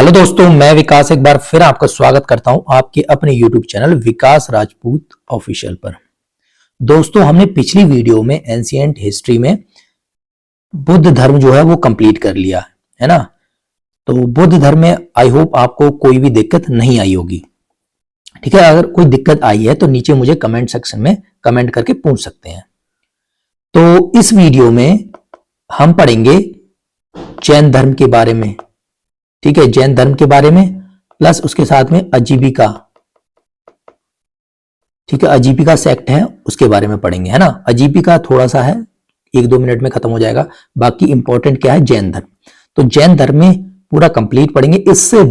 Hello दोस्तों, मैं विकास एक बार फिर आपका स्वागत करता हूं आपके अपने YouTube चैनल विकास राजपूत ऑफिशियल पर। दोस्तों, हमने पिछली वीडियो में एंशिएंट हिस्ट्री में बुद्ध धर्म जो है वो कंप्लीट कर लिया है ना। तो बुद्ध धर्म में आई होप आपको कोई भी दिक्कत नहीं आई होगी। ठीक है, अगर कोई दिक्कत आई है तो नीचे मुझे कमेंट सेक्शन में कमेंट करके पूछ सकते हैं। तो इस वीडियो में हम पढ़ेंगे जैन धर्म के बारे में। ठीक है, जैन धर्म के बारे में प्लस उसके साथ में अजीविका। ठीक है, अजीविका सेक्ट है उसके बारे में पढ़ेंगे, है ना। अजीविका थोड़ा सा है, 1-2 मिनट में खत्म हो जाएगा। बाकी इंपॉर्टेंट क्या है, जैन धर्म। तो जैन धर्म में पूरा कंप्लीट पढ़ेंगे। इससे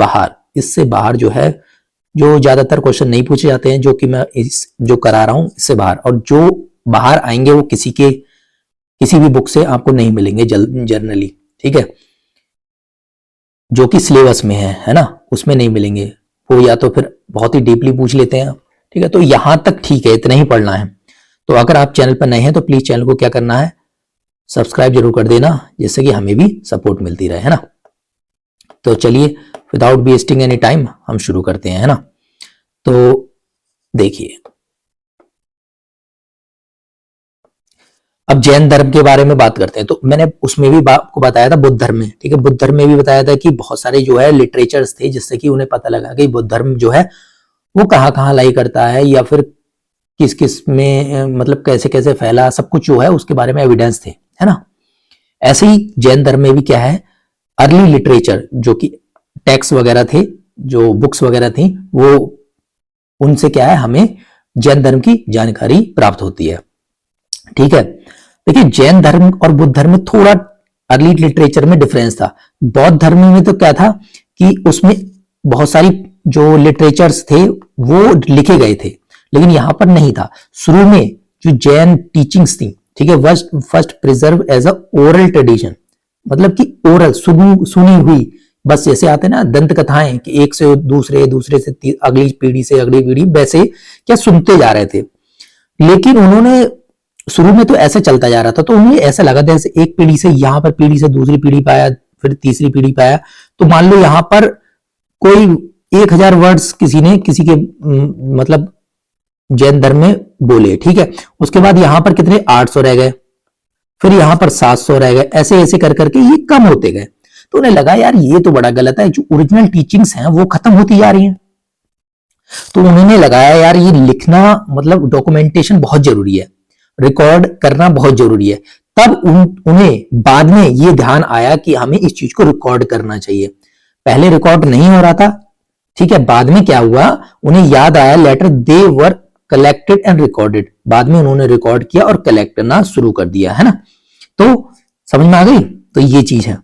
बाहर जो है, जो ज्यादातर क्वेश्चन नहीं पूछे जाते हैं, जो कि मैं जो करा रहा हूं इससे बाहर, और जो बाहर आएंगे वो किसी भी बुक से आपको नहीं मिलेंगे जनरली। ठीक है, जो कि सिलेबस में है ना, उसमें नहीं मिलेंगे वो, या तो फिर बहुत ही डीपली पूछ लेते हैं। ठीक है, तो यहां तक ठीक है, इतना ही पढ़ना है। तो अगर आप चैनल पर नए हैं तो प्लीज चैनल को क्या करना है, सब्सक्राइब जरूर कर देना, जिससे कि हमें भी सपोर्ट मिलती रहे, है ना। तो चलिए विदाउट वेस्टिंग एनी टाइम हम शुरू करते हैं, है ना। तो देखिए, अब जैन धर्म के बारे में बात करते हैं। तो मैंने उसमें भी आपको बताया था बुद्ध धर्म में। ठीक है, बुद्ध धर्म में भी बताया था कि बहुत सारे जो है लिटरेचर्स थे, जिससे कि उन्हें पता लगा कि बुद्ध धर्म जो है वो कहाँ कहाँ लाई करता है, या फिर किस किस में मतलब कैसे कैसे फैला, सब कुछ जो है उसके बारे में एविडेंस थे, है ना। ऐसे ही जैन धर्म में भी क्या है, अर्ली लिटरेचर जो कि टेक्स्ट वगैरह थे, जो बुक्स वगैरह थी, वो उनसे क्या है हमें जैन धर्म की जानकारी प्राप्त होती है। ठीक है, देखिए जैन धर्म और बुद्ध धर्म में थोड़ा अर्ली लिटरेचर में डिफरेंस था। बौद्ध धर्म में तो क्या था कि उसमें बहुत सारी जो लिटरेचर्स थे वो लिखे गए थे, लेकिन यहां पर नहीं था। शुरू में जो जैन टीचिंग्स थी, ठीक है, first preserve as a oral tradition, मतलब कि ओरल सुनी हुई, बस जैसे आते ना दंत कथाएं कि एक से दूसरे, दूसरे से अगली पीढ़ी से अगली पीढ़ी, वैसे क्या सुनते जा रहे थे। लेकिन उन्होंने शुरू में तो ऐसे चलता जा रहा था, तो उन्हें ऐसा लगा जैसे एक पीढ़ी से यहां पर पीढ़ी से दूसरी पीढ़ी पाया, फिर तीसरी पीढ़ी पाया। तो मान लो यहां पर कोई 1000 वर्ड्स किसी ने किसी के मतलब जैन धर्म में बोले, ठीक है, उसके बाद यहां पर कितने 800 रह गए, फिर यहां पर 700 रह गए, ऐसे ऐसे कर करके ये कम होते गए। तो उन्हें लगा यार ये तो बड़ा गलत है, जो ओरिजिनल टीचिंग्स हैं वो खत्म होती जा रही हैं। तो उन्होंने लगाया यार ये लिखना, मतलब डॉक्यूमेंटेशन बहुत जरूरी है, रिकॉर्ड करना बहुत जरूरी है। तब उन्हें बाद में ये ध्यान आया कि हमें इस चीज को रिकॉर्ड करना चाहिए। पहले रिकॉर्ड नहीं हो रहा था, ठीक है। बाद में क्या हुआ, उन्हें याद आया later they were collected and recorded. बाद में उन्होंने रिकॉर्ड किया और कलेक्ट करना शुरू कर दिया, है ना। तो समझ में आ गई, तो ये चीज है।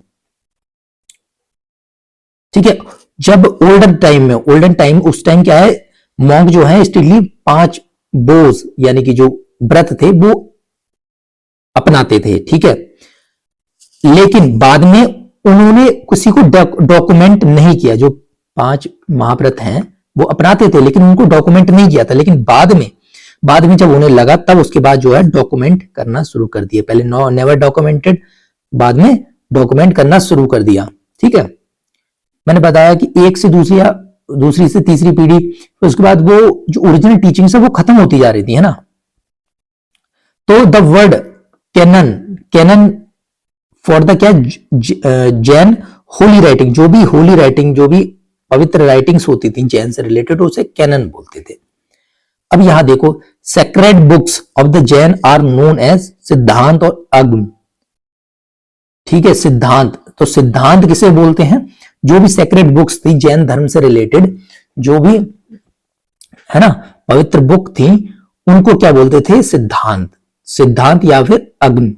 ठीक है, जब ओल्डन टाइम उस टाइम क्या है, मॉन्क जो है स्ट्रिक्टली 5 बोझ यानी कि जो व्रत थे वो अपनाते थे, ठीक है। लेकिन बाद में उन्होंने किसी को डॉक्यूमेंट नहीं किया। जो 5 महाव्रत हैं वो अपनाते थे, लेकिन उनको डॉक्यूमेंट नहीं किया था। लेकिन बाद में जब उन्हें लगा, तब उसके बाद जो है डॉक्यूमेंट करना शुरू कर दिया। पहले नेवर डॉक्यूमेंटेड, बाद में डॉक्यूमेंट करना शुरू कर दिया। ठीक है, मैंने बताया कि एक से दूसरी से तीसरी पीढ़ी, तो उसके बाद वो जो ओरिजिनल टीचिंग्स है वो खत्म होती जा रही थी, है ना। तो the word canon for the क्या, जैन होली राइटिंग, जो भी पवित्र राइटिंग्स होती थी जैन से रिलेटेड, उसे कैनन बोलते थे। अब यहां देखो, sacred books of the Jain are known as Siddhanta और अगम। ठीक है, सिद्धांत, तो सिद्धांत किसे बोलते हैं, जो भी सेक्रेड बुक्स थी जैन धर्म से रिलेटेड, जो भी है ना पवित्र बुक थी, उनको क्या बोलते थे, सिद्धांत या फिर अग्नि।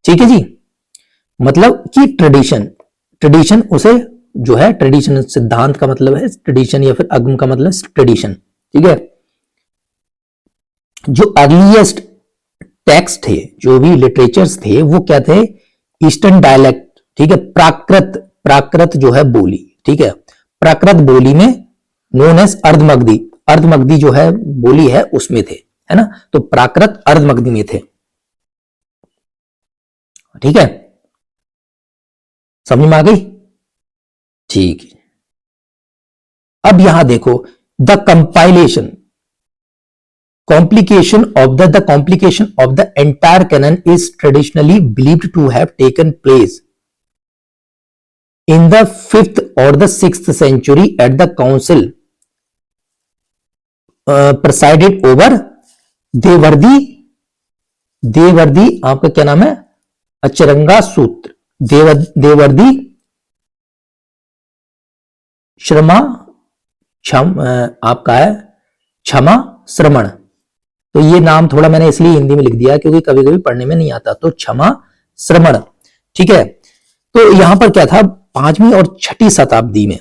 ठीक है जी, मतलब कि ट्रेडिशन उसे जो है ट्रेडिशन, सिद्धांत का मतलब है ट्रेडिशन, या फिर अग्नि का मतलब ट्रेडिशन। ठीक है, जो अर्लीस्ट टेक्स्ट थे, जो भी लिटरेचर्स थे, वो क्या थे, ईस्टर्न डायलेक्ट। ठीक है, प्राकृत जो है बोली, ठीक है, प्राकृत बोली में नोन एज अर्धमगधी जो है बोली है उसमें थे, है ना। तो प्राकृत अर्धमगधी में थे। ठीक है, समझ में आ गई, ठीक है। अब यहां देखो, the compilation complication of the complication of the entire canon is traditionally believed to have taken place in the 5th or the 6th century at the council presided over देवर्दी देवर्दी आपका क्या नाम है, अचरंगा सूत्र, देवर्दी श्रमा आपका है क्षमा श्रमण। तो ये नाम थोड़ा मैंने इसलिए हिंदी में लिख दिया क्योंकि कभी कभी पढ़ने में नहीं आता, तो क्षमा श्रमण, ठीक है। तो यहां पर क्या था, 5वीं और 6ठी शताब्दी में,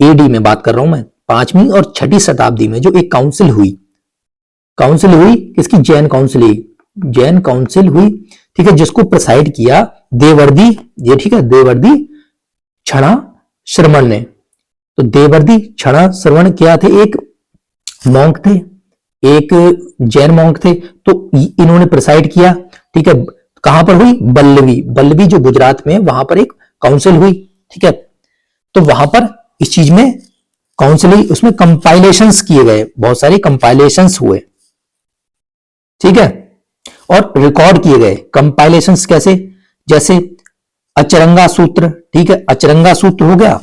एडी में बात कर रहा हूं मैं, 5वीं और 6ठी शताब्दी में जो एक काउंसिल हुई किसकी, जैन काउंसिल, जैन काउंसिल हुई, ठीक है, जिसको प्रिसाइड किया देवर्दी, ये ठीक है, देवर्दी क्षणा श्रमण ने। तो देवर्दी क्षणा श्रवण क्या थे, एक मॉन्क थे, एक जैन मॉन्क थे, तो इन्होंने प्रिसाइड किया, ठीक है। कहां पर हुई, बल्लवी जो गुजरात में, वहां पर एक काउंसिल हुई, ठीक है। तो वहां पर इस चीज में काउंसिल हुई, उसमें कंपाइलेशंस किए गए, बहुत सारे कंपाइलेशंस हुए, ठीक है, और रिकॉर्ड किए गए। कंपाइलेशंस कैसे, जैसे अचरंगा सूत्र, ठीक है, अचरंगा सूत्र हो गया,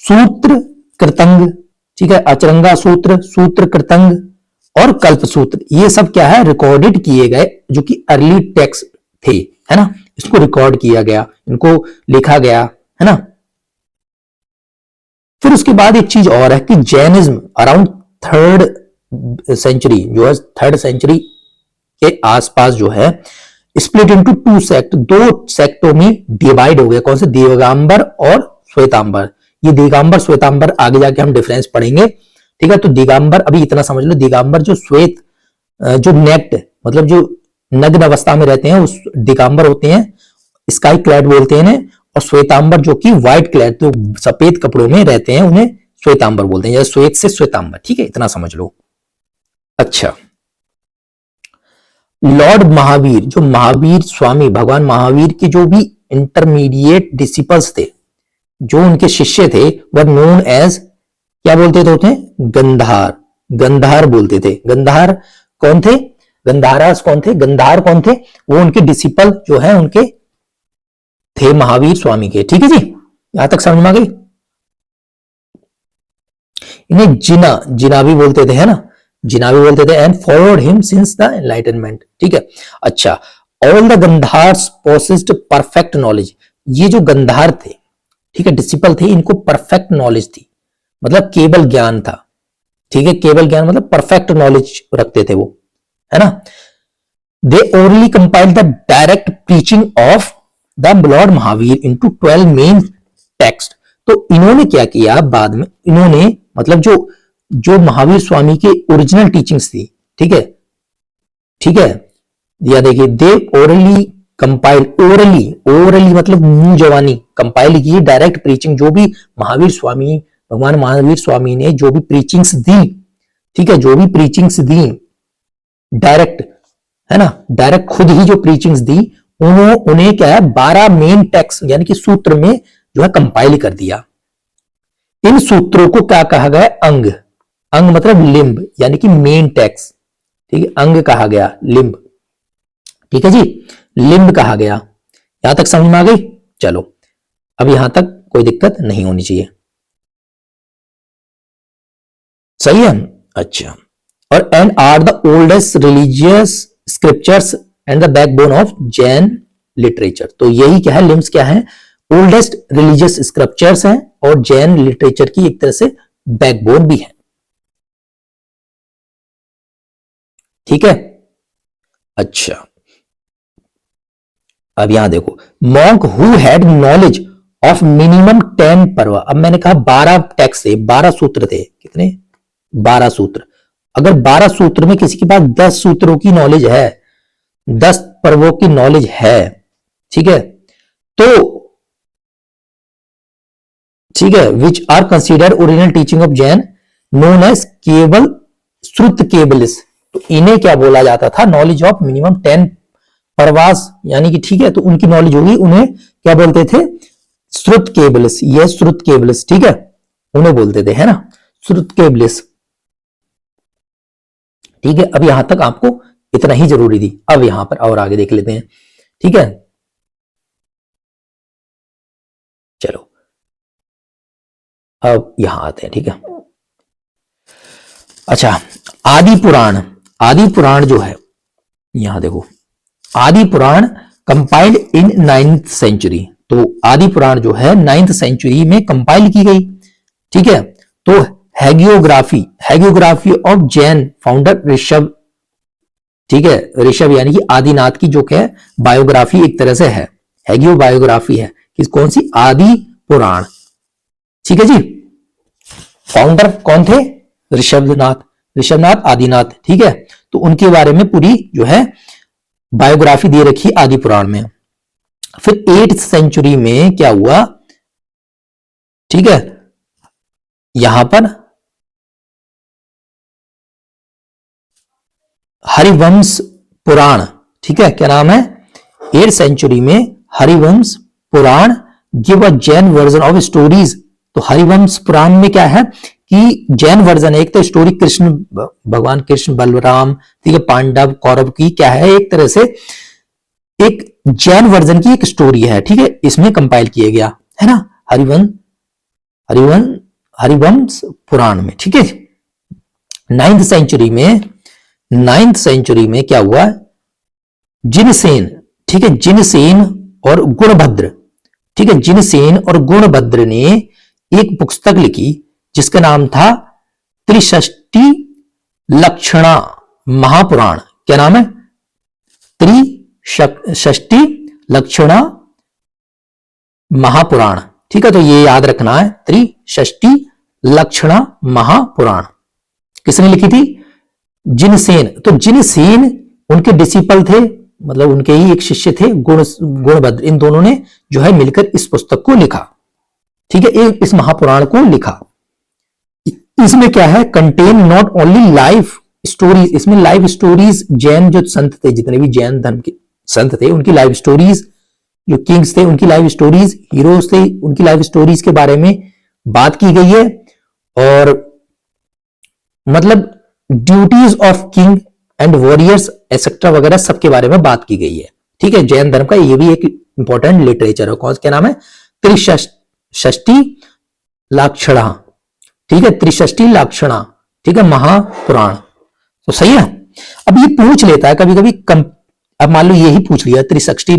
सूत्र कृतंग, ठीक है, अचरंगा सूत्र, सूत्र कृतंग और कल्प सूत्र, ये सब क्या है, रिकॉर्डेड किए गए, जो कि अर्ली टेक्स्ट थे, है ना, इसको रिकॉर्ड किया गया, इनको लिखा गया, है ना। फिर उसके बाद एक चीज और है कि जैनिज्म अराउंड 3rd सेंचुरी, जो है 3rd सेंचुरी के आसपास जो है, स्प्लिट इनटू 2 सेक्ट, 2 सेक्टों में डिवाइड हो गया। कौन से, दिगंबर और श्वेतांबर। ये दिगंबर श्वेतांबर आगे जाके हम डिफरेंस पढ़ेंगे, ठीक है। तो दिगंबर अभी इतना समझ लो, दिगंबर जो श्वेत, जो नेक्ट मतलब जो नग्न अवस्था में रहते हैं उस दिगंबर होते हैं, स्काई क्लैड बोलते हैं, और श्वेतांबर जो कि व्हाइट क्लैड, तो सफेद कपड़ों में रहते हैं, उन्हें श्वेतांबर बोलते हैं, जैसे श्वेत से श्वेतांबर, ठीक है, इतना समझ लो। अच्छा, लॉर्ड महावीर, जो महावीर स्वामी, भगवान महावीर के जो भी इंटरमीडिएट डिसिपल्स थे, जो उनके शिष्य थे, वह नोन एज, क्या बोलते थे, गंधार, गंधार बोलते थे। गंधार कौन थे, गंधारास कौन थे, गंधार कौन थे, वो उनके डिसिपल जो है उनके थे महावीर स्वामी के, ठीक है जी, यहां तक समझ में आ गई। इन्हें जिना भी बोलते थे, है ना, जिना भी बोलते थे, and followed him since the enlightenment, ठीक है। अच्छा, all the Gandharas possessed perfect knowledge, ये जो गंधार थे, ठीक है, डिसिपल थे, इनको परफेक्ट नॉलेज थी, मतलब केवल ज्ञान था, ठीक है, केवल ज्ञान मतलब परफेक्ट नॉलेज रखते थे वो, है ना। They orally compiled the direct preaching of the lord Mahavir into 12 main text. तो इन्होंने क्या किया बाद में, इन्होंने मतलब जो महावीर स्वामी की ओरिजिनल टीचिंग्स थी, ठीक है, ठीक है, या देखिए, दे ओरली कंपाइल, ओरली मतलब मुंह जवानी, कंपाइल की डायरेक्ट प्रीचिंग, जो भी महावीर स्वामी, भगवान महावीर स्वामी ने जो भी प्रीचिंग्स दी, ठीक है, जो भी प्रीचिंग्स दी डायरेक्ट, है ना, डायरेक्ट खुद ही जो प्रीचिंग्स दी, उन्हें क्या है, 12 मेन टेक्स्ट यानी कि सूत्र में जो है कंपाइल कर दिया। इन सूत्रों को क्या कहा गया, अंग, अंग मतलब लिंब, यानी कि मेन टेक्स्ट, ठीक है, अंग कहा गया, लिंब, ठीक है जी, लिंब कहा गया। यहां तक समझ में आ गई, चलो अब यहां तक कोई दिक्कत नहीं होनी चाहिए, सही है। अच्छा, और and are the oldest religious scriptures and the backbone of Jain literature. तो यही क्या है, लिम्स क्या है, ओल्डेस्ट रिलीजियस स्क्रिप्चर्स हैं और जैन लिटरेचर की एक तरह से बैकबोन भी है, ठीक है। अच्छा, अब यहां देखो, monk who had knowledge of minimum 10 पर्व। अब मैंने कहा 12 टेक्स्ट थे, 12 सूत्र थे, कितने, 12 सूत्र। अगर 12 सूत्र में किसी के पास 10 सूत्रों की नॉलेज है, 10 पर्वों की नॉलेज है, ठीक है, तो ठीक है, which are considered original teaching of Jain known as केवल श्रुत केवलिस। तो इन्हें क्या बोला जाता था, नॉलेज ऑफ मिनिमम 10 परवास, यानी कि ठीक है, तो उनकी नॉलेज होगी, उन्हें क्या बोलते थे, श्रुत केवलिस, ये श्रुत केवलिस, ठीक है, उन्हें बोलते थे, है ना, श्रुत के ब्लिस। ठीक है, अब यहां तक आपको इतना ही जरूरी थी। अब यहां पर और आगे देख लेते हैं। ठीक है, चलो अब यहां आते हैं। ठीक है, अच्छा, आदि पुराण। आदि पुराण जो है, यहां देखो, आदि पुराण कंपाइल्ड इन 9th सेंचुरी। तो आदि पुराण जो है 9th सेंचुरी में कंपाइल की गई। ठीक है, तो हैगियोग्राफी ऑफ जैन फाउंडर ऋषभ। ठीक है, ऋषभ यानी कि आदिनाथ की जो है बायोग्राफी एक तरह से है, हैगियो बायोग्राफी है कि कौन सी, आदि पुराण। ठीक है जी, फाउंडर कौन थे, ऋषभनाथ आदिनाथ। ठीक है, तो उनके बारे में पूरी जो है बायोग्राफी दे रखी आदि पुराण में। फिर 8th सेंचुरी में क्या हुआ, ठीक है, यहां पर हरिवंश पुराण। ठीक है, क्या नाम है, 8th सेंचुरी में Harivansh Purana give a Jain version of stories. तो हरिवंश पुराण में क्या है कि जैन वर्जन है, एक तो स्टोरी कृष्ण, भगवान कृष्ण बलराम, ठीक है, पांडव कौरव की क्या है, एक तरह से एक जैन वर्जन की एक स्टोरी है। ठीक है, इसमें कंपाइल किया गया है ना, हरिवंश पुराण में। ठीक है, 9th सेंचुरी में क्या हुआ, जिनसेन। ठीक है, जिनसेन और गुणभद्र। ठीक है, जिनसेन और गुणभद्र ने एक पुस्तक लिखी जिसका नाम था त्रिषष्टि लक्षणा महापुराण। क्या नाम है, त्रिषष्टि लक्षणा महापुराण। ठीक है, तो ये याद रखना है, त्रिषष्टि लक्षणा महापुराण किसने लिखी थी, जिनसेन। तो जिनसेन उनके डिसिपल थे, मतलब उनके ही एक शिष्य थे गुणभद्र। इन दोनों ने जो है मिलकर इस पुस्तक को लिखा। ठीक है, इस महापुराण को लिखा। इसमें क्या है, contain not only life stories, इसमें लाइव स्टोरीज, जैन जो संत थे, जितने भी जैन धर्म के संत थे, उनकी लाइव स्टोरीज, जो किंग्स थे उनकी लाइव स्टोरीज, हीरोज थे उनकी लाइव स्टोरीज के बारे में बात की गई है। और मतलब duties of king and warriors etcetera वगैरह सबके बारे में बात की गई है। ठीक है, जैन धर्म का ये भी एक इंपॉर्टेंट लिटरेचर है। कौन, क्या नाम है, त्रिषष्टि लाक्षणा। ठीक है, त्रिषष्टि लाक्षणा। ठीक है, महापुराण। तो सही है। अब ये पूछ लेता है कभी कभी अब मान लो यही पूछ लिया त्रिषष्टि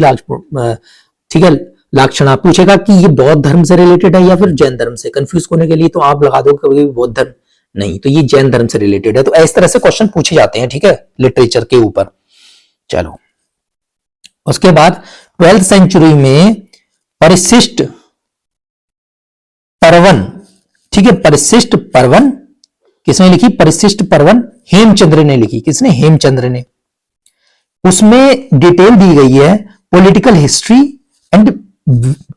ठीक है लाक्षणा, पूछेगा कि ये बौद्ध धर्म से रिलेटेड है या फिर जैन धर्म से। कंफ्यूज होने के लिए तो आप लगा दो कभी कभी बौद्ध धर्म, नहीं तो ये जैन धर्म से रिलेटेड है। तो इस तरह से क्वेश्चन पूछे जाते हैं। ठीक है, लिटरेचर के ऊपर। चलो, उसके बाद 12th सेंचुरी में परिशिष्ट पर्वन। ठीक है, परिशिष्ट पर्वन किसने लिखी, परिशिष्ट पर्वन हेमचंद्र ने लिखी। किसने, हेमचंद्र ने। उसमें डिटेल दी गई है political history and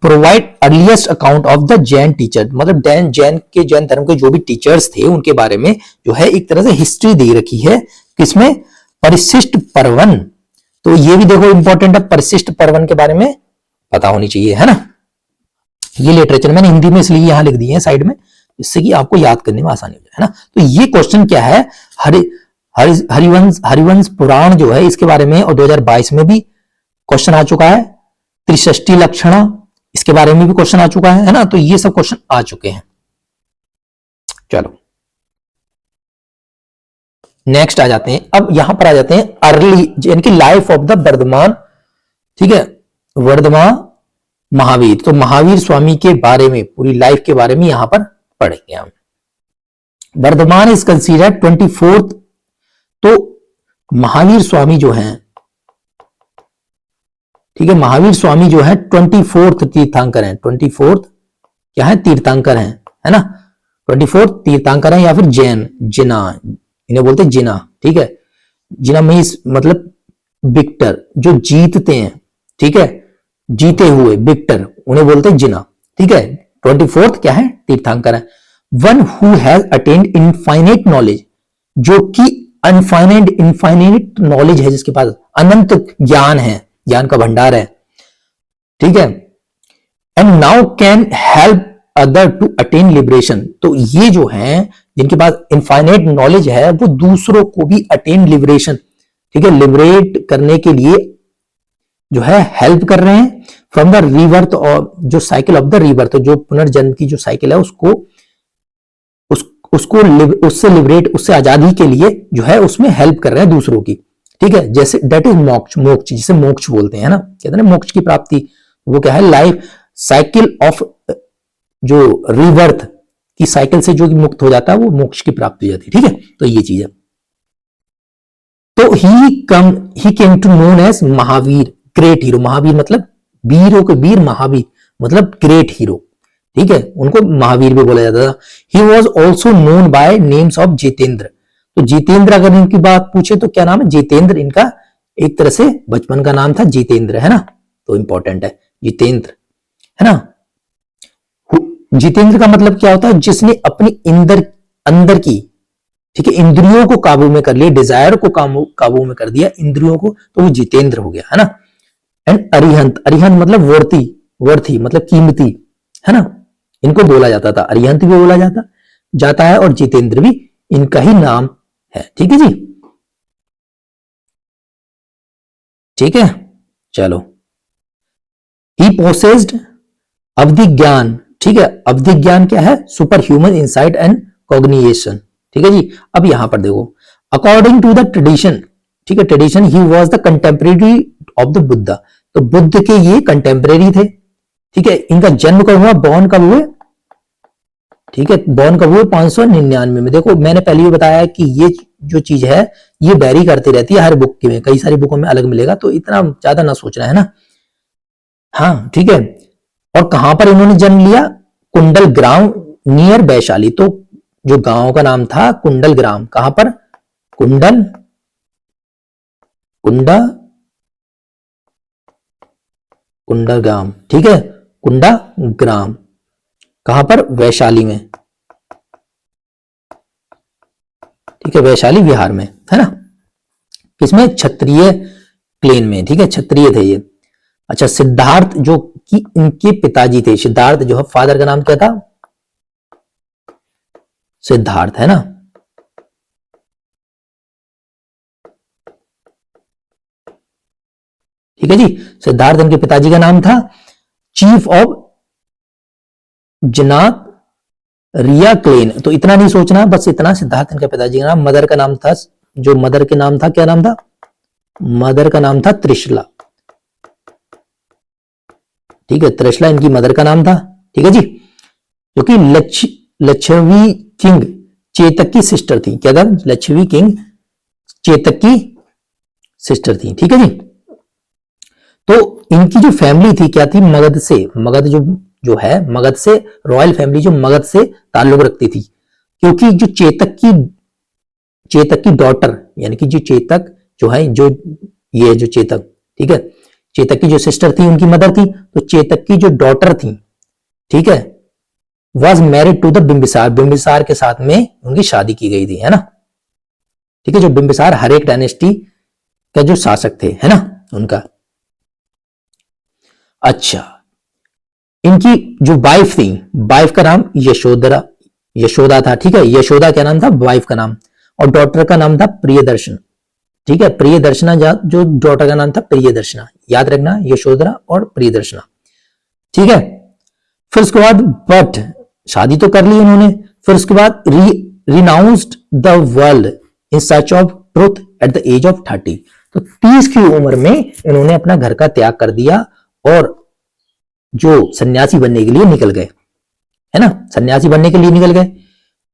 provide earliest account of the Jain teacher. मतलब जैन धर्म के जो भी टीचर्स थे उनके बारे में जो है एक तरह से हिस्ट्री दे रखी है। किसमें, परिशिष्ट पर्वन। तो ये भी देखो इंपॉर्टेंट है, परिशिष्ट पर्वन के बारे में पता होनी चाहिए, है ना। ये लिटरेचर मैंने हिंदी में इसलिए यहां लिख दिए हैं साइड में, जिससे कि आपको याद करने में आसानी हो जाए, है ना। तो ये क्वेश्चन क्या है, हरिवंश पुराण जो है इसके बारे में, और 2022 में भी क्वेश्चन आ चुका है। त्रिषष्टि लक्षणा, इसके बारे में भी क्वेश्चन आ चुका है ना। तो ये सब क्वेश्चन आ चुके हैं। चलो नेक्स्ट आ जाते हैं। अब यहां पर आ जाते हैं अर्ली, यानी कि लाइफ ऑफ द वर्धमान। ठीक है, वर्धमान महावीर। तो महावीर स्वामी के बारे में, पूरी लाइफ के बारे में यहां पर पढ़ेंगे हम। Vardhaman is considered 24th। तो महावीर स्वामी जो हैं, ठीक है, महावीर स्वामी जो है 24th तीर्थंकर हैं। 24th क्या है, तीर्थंकर हैं, है ना। 24th तीर्थंकर हैं, या फिर जिना, इन्हें बोलते हैं जिना। ठीक है, जिना मींस मतलब विक्टर, जो जीतते हैं। ठीक है, जीते हुए विक्टर, उन्हें बोलते हैं जिना। ठीक है, 24th क्या है, तीर्थंकर है। One who has attend infinite knowledge, जो कि इनफाइनाइट नॉलेज है, जिसके पास अनंत ज्ञान है, ज्ञान का भंडार है। ठीक है, and now can help other to attain liberation. तो ये जो है जिनके पास इनफाइनाइट नॉलेज है, वो दूसरों को भी अटेन लिबरेशन, ठीक है, लिबरेट करने के लिए जो है हेल्प कर रहे हैं फ्रॉम द रीबर्थ, और जो साइकिल ऑफ द रीबर्थ, जो पुनर्जन्म की जो साइकिल है उसको उसको उससे लिबरेट, उससे आजादी के लिए जो है उसमें हेल्प कर रहे हैं दूसरों की, ठीक है। जैसे दैट इज मोक्ष, मोक्ष जिसे मोक्ष बोलते हैं ना, कहते हैं ना मोक्ष की प्राप्ति, वो क्या है, लाइफ साइकिल ऑफ, जो रीबर्थ की साइकिल से जो मुक्त हो जाता है वो मोक्ष की प्राप्ति हो जाती है, ठीक है। तो ये चीज है। तो he came to known as Mahavir, great hero. Mahavir मतलब वीरों के वीर, महावीर मतलब ग्रेट हीरो, ठीक है, उनको महावीर भी बोला जाता था। He was also known by names of Jitendra. तो जितेंद्र अगर इनकी बात पूछे तो क्या नाम है, जितेंद्र इनका एक तरह से बचपन का नाम था, जितेंद्र, है ना, तो इंपॉर्टेंट है जितेंद्र, है ना। जितेंद्र का मतलब क्या होता है, जिसने अपनी अंदर की, ठीक है, इंद्रियों को काबू में कर लिया, डिजायर को काबू में कर दिया, इंद्रियों को, तो वो जितेंद्र हो गया, है ना। एंड अरिहंत, अरिहंत मतलब वर्थी, वर्थी मतलब कीमती, है ना, इनको बोला जाता था, अरिहंत भी बोला जाता है, और जितेंद्र भी इनका ही नाम है, ठीक है जी, ठीक है। चलो, ही पोसेस्ड अवधि ज्ञान, ठीक है, अवधि ज्ञान क्या है, super human insight and cognition, ठीक है जी। अब यहां पर देखो, अकॉर्डिंग टू द ट्रेडिशन, ठीक है, tradition, he was the contemporary of the Buddha. तो बुद्ध के ये कंटेम्परेरी थे, ठीक है। इनका जन्म कब हुआ, बॉर्न कब हुए, ठीक है, बॉर्न कब हुए 599 में। देखो मैंने पहले ही बताया कि ये जो चीज है ये वेरी करती रहती है हर बुक में, कई सारी बुकों में अलग मिलेगा, तो इतना ज्यादा ना सोचना, है ना। हाँ, ठीक है। और कहां पर इन्होंने जन्म लिया, कुंडल ग्राम नियर वैशाली। तो जो गांव का नाम था कुंडल ग्राम, कहां पर, कुंडल कुंडा कुंडा ग्राम, ठीक है, कुंडा ग्राम, कहां पर, वैशाली में, ठीक है, वैशाली बिहार में, है ना, किसमें, क्षत्रिय प्लेन में, ठीक है, क्षत्रिय थे ये। अच्छा, सिद्धार्थ जो कि इनके पिताजी थे, सिद्धार्थ जो है, फादर का नाम क्या था, सिद्धार्थ, है ना। ठीक है जी, सिद्धार्थ इनके पिताजी का नाम था, चीफ ऑफ जनात रिया क्लेन। तो इतना नहीं सोचना, बस इतना, सिद्धार्थ इनके पिताजी का नाम, मदर का नाम था, जो मदर के नाम था, क्या नाम था, मदर का नाम था त्रिशला, ठीक है, त्रिशला इनकी मदर का नाम था, ठीक है जी, जो कि लक्ष्मी किंग चेतक की सिस्टर थी। क्या था, लक्ष्मी किंग चेतक की सिस्टर थी, ठीक है जी। तो इनकी जो फैमिली थी क्या थी, मगध से, मगध जो है मगध से, रॉयल फैमिली जो मगध से ताल्लुक रखती थी, क्योंकि जो चेतक की डॉटर, यानी कि जो चेतक जो है, जो ये जो चेतक, ठीक है, चेतक की जो सिस्टर थी उनकी मदर थी, तो चेतक की जो डॉटर थी, ठीक है, was married to the Bimbisara, Bimbisara के साथ में उनकी शादी की गई थी, है ना, ठीक है, जो बिंबिसार हर एक डायनेस्टी का जो शासक थे, है ना, उनका। अच्छा, इनकी जो वाइफ थी, वाइफ का नाम यशोदा था, ठीक है, यशोदा क्या नाम था, वाइफ का नाम, और डॉटर का नाम था प्रियदर्शन, ठीक है, प्रियदर्शना, जो डॉटर का नाम था प्रियदर्शना, याद रखना, यशोधरा और प्रियदर्शना, ठीक है। फिर उसके बाद, बट शादी तो कर ली उन्होंने, फिर उसके बाद renounced the world in search of truth at the age of 30। तो 30 की उम्र में इन्होंने अपना घर का त्याग कर दिया और जो सन्यासी बनने के लिए निकल गए, है ना, सन्यासी बनने के लिए निकल गए।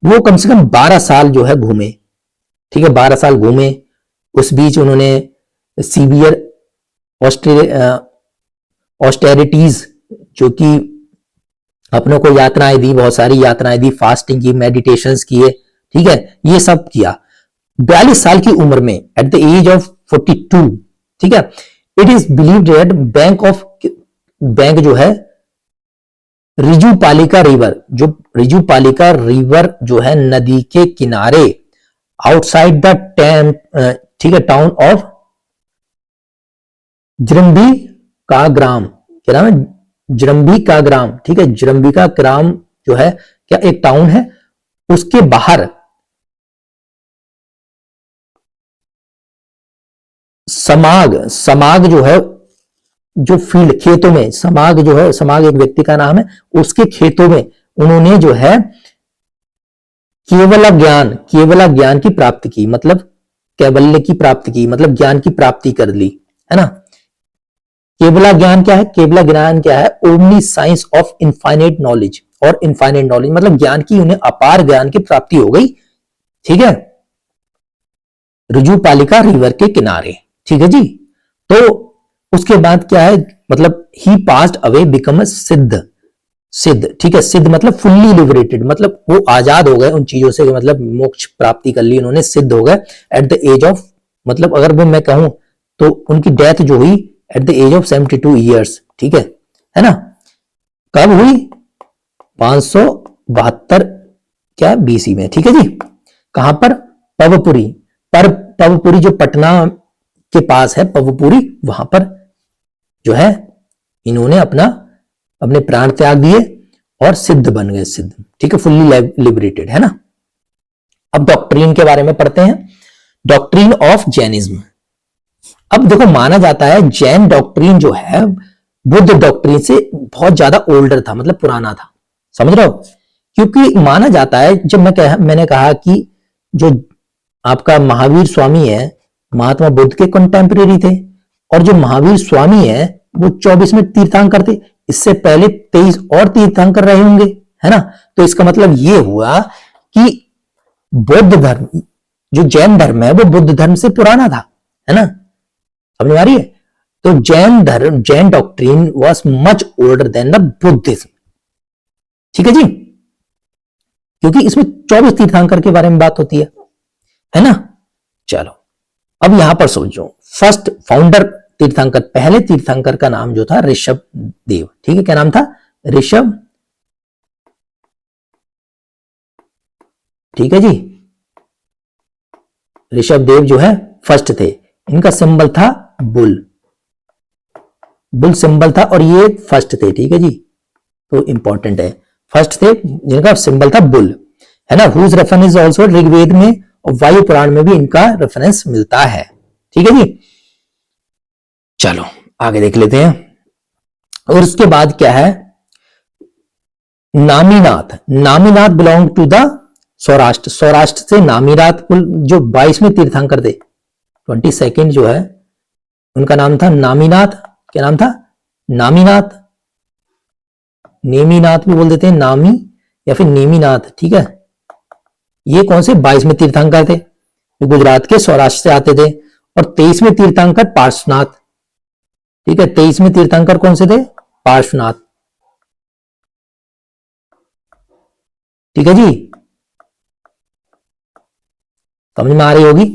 वो कम से कम 12 साल जो है घूमे, ठीक है, 12 साल घूमे। उस बीच उन्होंने सीवियर ऑस्टेरिटीज, जो कि अपनों को यातनाएं दी, बहुत सारी यातनाएं दी, फास्टिंग की, मेडिटेशंस किए, ठीक है, ये सब किया 42 साल की उम्र में, एट द एज ऑफ 42, ठीक है। It is believed that bank जो है रिजुपालिका रिवर, जो रिजुपालिका रिवर जो है नदी के किनारे, आउटसाइड द ठीक है, टाउन ऑफ जरम्बी का ग्राम, क्या नाम है, जरम्बी का ग्राम, ठीक है, जरम्बी का ग्राम जो है क्या एक टाउन है, उसके बाहर समाग, समाग जो है, जो फील्ड खेतों में, समाग जो है, समाग एक व्यक्ति का नाम है, उसके खेतों में उन्होंने जो है केवल ज्ञान, केवल ज्ञान की प्राप्ति की, मतलब कैवल्य की प्राप्ति की, मतलब ज्ञान की प्राप्ति कर ली, है ना। केवला ज्ञान क्या है? केवला ज्ञान क्या है? Omni science of infinite knowledge, और इनफाइनाइट नॉलेज मतलब ज्ञान की, उन्हें अपार ज्ञान की प्राप्ति हो गई, ठीक है, रुजुपालिका रिवर के किनारे, ठीक है जी। तो उसके बाद क्या है, मतलब ही पास्ड अवे बिकम अ सिद्ध, सिद्ध, ठीक है, सिद्ध मतलब फुल्ली लिबरेटेड, मतलब वो आजाद हो गए उन चीजों से, मतलब मोक्ष प्राप्ति कर ली उन्होंने, सिद्ध हो गए एट द एज ऑफ, मतलब अगर वो मैं कहूं तो उनकी डेथ जो हुई at the age of 72 years, ठीक है ना। कब हुई? 572 क्या बीसी में, ठीक है जी। कहां पर? पवपुरी, पर पवपुरी जो पटना के पास है, पवपुरी, वहां पर जो है इन्होंने अपने प्राण त्याग दिए और सिद्ध बन गए, सिद्ध, ठीक है, फुल्ली लिबरेटेड, है ना। अब डॉक्ट्रीन के बारे में पढ़ते हैं, डॉक्ट्रीन ऑफ जैनिज्म। अब देखो, माना जाता है जैन डॉक्ट्रीन जो है बुद्ध डॉक्ट्रीन से बहुत ज्यादा ओल्डर था, मतलब पुराना था, समझ रहे हो। क्योंकि माना जाता है, जब मैंने कहा कि जो आपका महावीर स्वामी है, महात्मा बुद्ध के कंटेम्परेरी थे, और जो महावीर स्वामी है वो 24 में तीर्थंकर थे, इससे पहले 23 और तीर्थंकर रहे होंगे, है ना। तो इसका मतलब ये हुआ कि बौद्ध धर्म, जो जैन धर्म है, वो बुद्ध धर्म से पुराना था, है ना, समझ में आ रही है। तो जैन धर्म, Jain doctrine was much older than the Buddhism, ठीक है जी, क्योंकि इसमें 24 तीर्थंकर के बारे में बात होती है ना। चलो, अब यहां पर सोचो, फर्स्ट फाउंडर तीर्थंकर, पहले तीर्थंकर का नाम जो था ऋषभ देव, ठीक है, क्या नाम था? ऋषभ, ठीक है जी। ऋषभ देव जो है फर्स्ट थे, इनका सिंबल था बुल, बुल सिंबल था, और ये फर्स्ट थे, ठीक है जी, तो इंपॉर्टेंट है, फर्स्ट थे जिनका सिंबल था बुल, है ना। Whose reference is also Rigveda में और वायु पुराण में भी इनका रेफरेंस मिलता है, ठीक है जी। चलो आगे देख लेते हैं। और उसके बाद क्या है? Naminath, Naminath belong to the Saurashtra, Saurashtra से नामीनाथ कुल जो 22वें तीर्थंकर थे, 22nd जो है उनका नाम था नामीनाथ, क्या नाम था? नामीनाथ, नेमीनाथ भी बोल देते हैं, नामी या फिर नेमीनाथ, ठीक है। ये कौन से? 22वें तीर्थंकर थे, गुजरात के सौराष्ट्र से आते थे। और 23वें तीर्थंकर पार्श्वनाथ, ठीक है, 23वें तीर्थंकर कौन से थे? पार्श्वनाथ, ठीक है जी, समझ में आ रही होगी।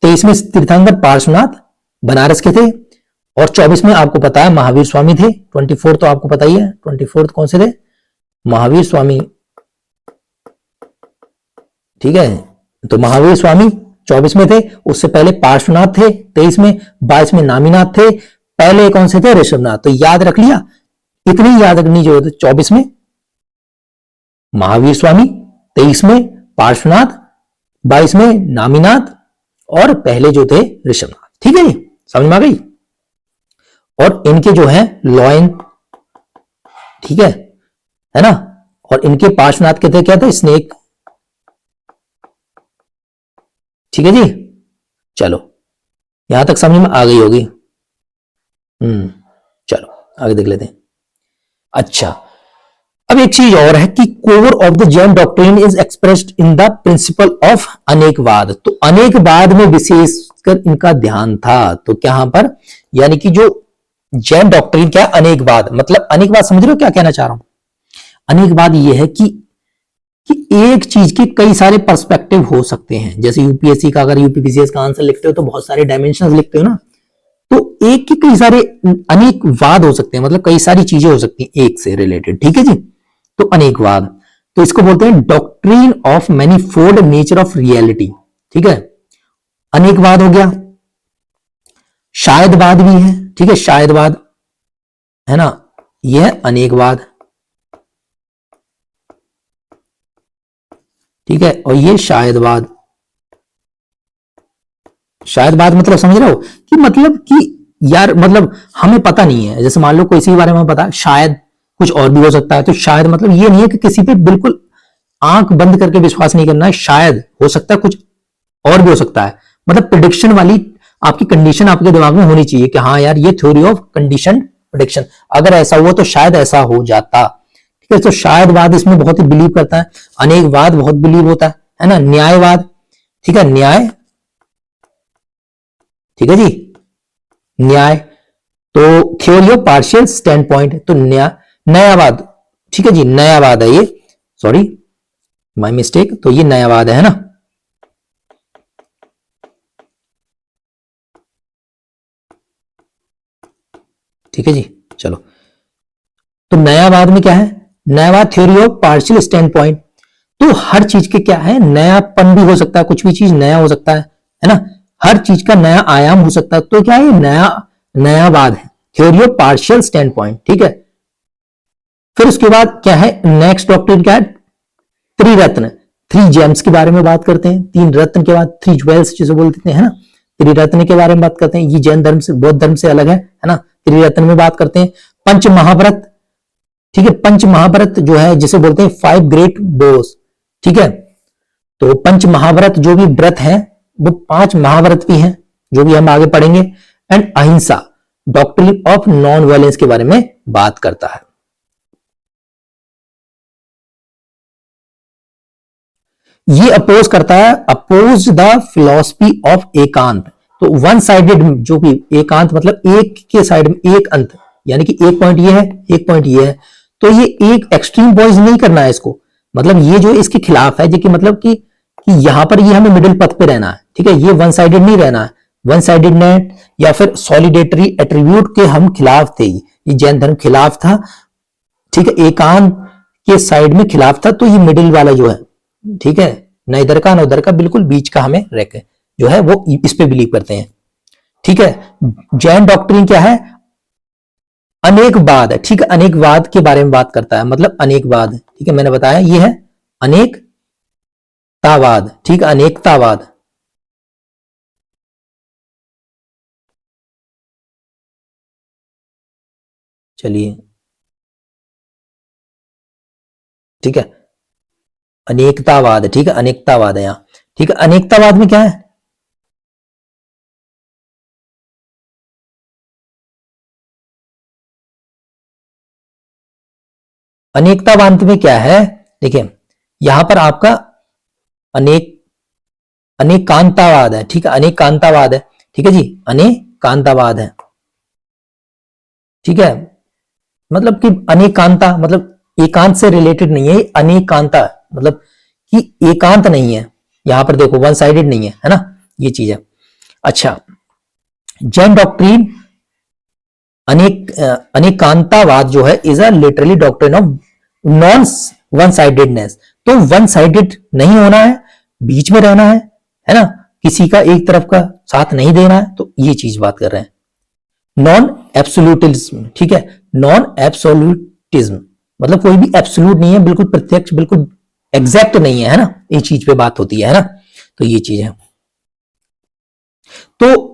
23वें तीर्थंकर पार्श्वनाथ बनारस के थे, और 24वें आपको पता है महावीर स्वामी थे, 24 तो आपको पता ही है, 24 कौन से थे? महावीर स्वामी, ठीक है। तो महावीर स्वामी 24 में थे, उससे पहले पार्श्वनाथ थे 23 में, 22 में नामीनाथ थे, पहले कौन से थे? ऋषभनाथ। तो याद रख लिया, इतनी याद रखनी जो 24 में महावीर स्वामी, 23 में पार्श्वनाथ, 22 में नामीनाथ, और पहले जो थे ऋषभनाथ, ठीक है, समझ में आ गई। और इनके जो है लॉयन, ठीक है ना, और इनके पार्श्वनाथ के थे क्या थे? स्नेक, ठीक है जी। चलो यहां तक समझ में आ गई होगी। चलो आगे देख लेते हैं। अच्छा, अब एक चीज और है कि core of the Jain doctrine is expressed in the principal of Anekavada. तो अनेकवाद में विशेषकर इनका ध्यान था। तो क्या यहां पर, यानी कि जो जैन डॉक्ट्रिन क्या है? अनेकवाद, मतलब अनेकवाद समझ रहे हो क्या कहना चाह रहा हूं? अनेकवाद यह है कि एक चीज के कई सारे पर्सपेक्टिव हो सकते हैं। जैसे यूपीएससी का, अगर यूपीपीसीएस का आंसर लिखते हो तो बहुत सारे डायमेंशंस लिखते हो ना, तो एक के कई सारे अनेकवाद हो सकते हैं, मतलब कई सारी चीजें हो सकती हैं एक से रिलेटेड, ठीक है जी। तो अनेकवाद, तो इसको बोलते हैं doctrine of manifold nature of reality, ठीक है, अनेकवाद हो गया। शायदवाद भी है, ठीक है, शायदवाद है ना, यह अनेकवाद। ठीक है, और ये शायदवाद। शायदवाद मतलब समझ रहे हो कि मतलब कि यार मतलब हमें पता नहीं है, जैसे मान लो किसी के बारे में पता शायद कुछ और भी हो सकता है, तो शायद मतलब ये नहीं है कि किसी पे बिल्कुल आंख बंद करके विश्वास नहीं करना है, शायद हो सकता है कुछ और भी हो सकता है। मतलब प्रिडिक्शन वाली आपकी कंडीशन आपके दिमाग में होनी चाहिए कि हाँ यार ये थ्योरी ऑफ कंडीशन प्रिडिक्शन, अगर ऐसा हुआ तो शायद ऐसा हो जाता। ठीक है, तो शायदवाद इसमें बहुत ही बिलीव करता है। अनेकवाद बहुत बिलीव होता है ना। न्यायवाद, ठीक है, न्याय, ठीक है जी, न्याय। तो theory of partial stand point, तो नयावाद, ठीक है जी, नयावाद है ये, सॉरी माय मिस्टेक, तो ये नयावाद है ना। ठीक है जी, चलो। तो नयावाद में क्या है, Nayavada theory of partial stand point. तो हर चीज के क्या है, नयापन भी हो सकता है, कुछ भी चीज नया हो सकता है ना। हर चीज का नया आयाम हो सकता है, तो क्या है, नया नयावाद है, theory of partial stand point. ठीक है, फिर उसके बाद क्या है, नेक्स्ट डॉक्ट्रिन क्या है, त्रिरत्न, थ्री जेम्स के बारे में बात करते हैं। तीन रत्न के बाद थ्री ज्वेल्स जिसे बोलते हैं ना, त्रिरत्न के बारे में बात करते हैं। ये जैन धर्म से, बौद्ध धर्म से अलग है ना। त्रिरत्न में बात करते हैं। पंच महाव्रत, ठीक है, पंच महाव्रत जो है जिसे बोलते हैं फाइव ग्रेट बोस। ठीक है, तो पंच महाव्रत जो भी व्रत है वो पांच महाव्रत भी हैं, जो भी हम आगे पढ़ेंगे। एंड अहिंसा, डॉक्ट्रिन ऑफ नॉन वायलेंस के बारे में बात करता है। ये अपोज करता है, अपोज द फिलॉसफी ऑफ एकांत। तो वन साइडेड जो भी एकांत मतलब एक के साइड में एक अंत, यानी कि एक पॉइंट ये है, एक पॉइंट ये है, तो ये एक एक्सट्रीम पॉइंट नहीं करना है इसको, मतलब ये जो इसके खिलाफ है, जो कि मतलब कि यहां पर ये हमें मिडिल पथ पे रहना है। ठीक है, ये वन साइडेड नहीं रहना है। वन साइडेडनेस या फिर सॉलिडेटरी एट्रीब्यूट के हम खिलाफ थे, ये जैन धर्म खिलाफ था। ठीक है, एकांत के साइड में खिलाफ था, तो ये मिडिल वाला जो है, ठीक है, न इधर का न उधर का, बिल्कुल बीच का हमें रख जो है वो इस पे बिलीव करते हैं। ठीक है, जैन डॉक्ट्रिन क्या है, अनेकवाद है। ठीक है, अनेकवाद के बारे में बात करता है, मतलब अनेकवाद, ठीक है, मैंने बताया ये है अनेकतावाद। ठीक है, अनेकतावाद। चलिए, ठीक है, अनेकतावाद है, ठीक है, अनेकतावाद है यहां। ठीक है, अनेकतावाद में क्या है, अनेकतावाद में क्या है, देखिए यहां पर आपका अनेक अनेकांतावाद है। ठीक है, अनेकांतावाद है, ठीक है जी, अनेकांतावाद है। ठीक है, मतलब कि अनेकांता मतलब एकांत से रिलेटेड नहीं है, अनेकांता मतलब कि एकांत नहीं है, यहां पर देखो वन साइडेड नहीं है ना, ये चीज है। अच्छा, जैन डॉक्ट्रीन अनेकांतावाद जो है is a literally doctrine of non one sidedness. तो वन साइडेड नहीं होना है, बीच में रहना है ना, किसी का एक तरफ का साथ नहीं देना है, तो ये चीज बात कर रहे हैं। नॉन एब्सोल्यूटिज्म, ठीक है, नॉन एब्सोल्यूटिज्म मतलब कोई भी एब्सोल्यूट नहीं है, बिल्कुल प्रत्यक्ष, बिल्कुल एग्जैक्ट नहीं है ना, ये चीज पे बात होती है ना, तो ये चीज है। तो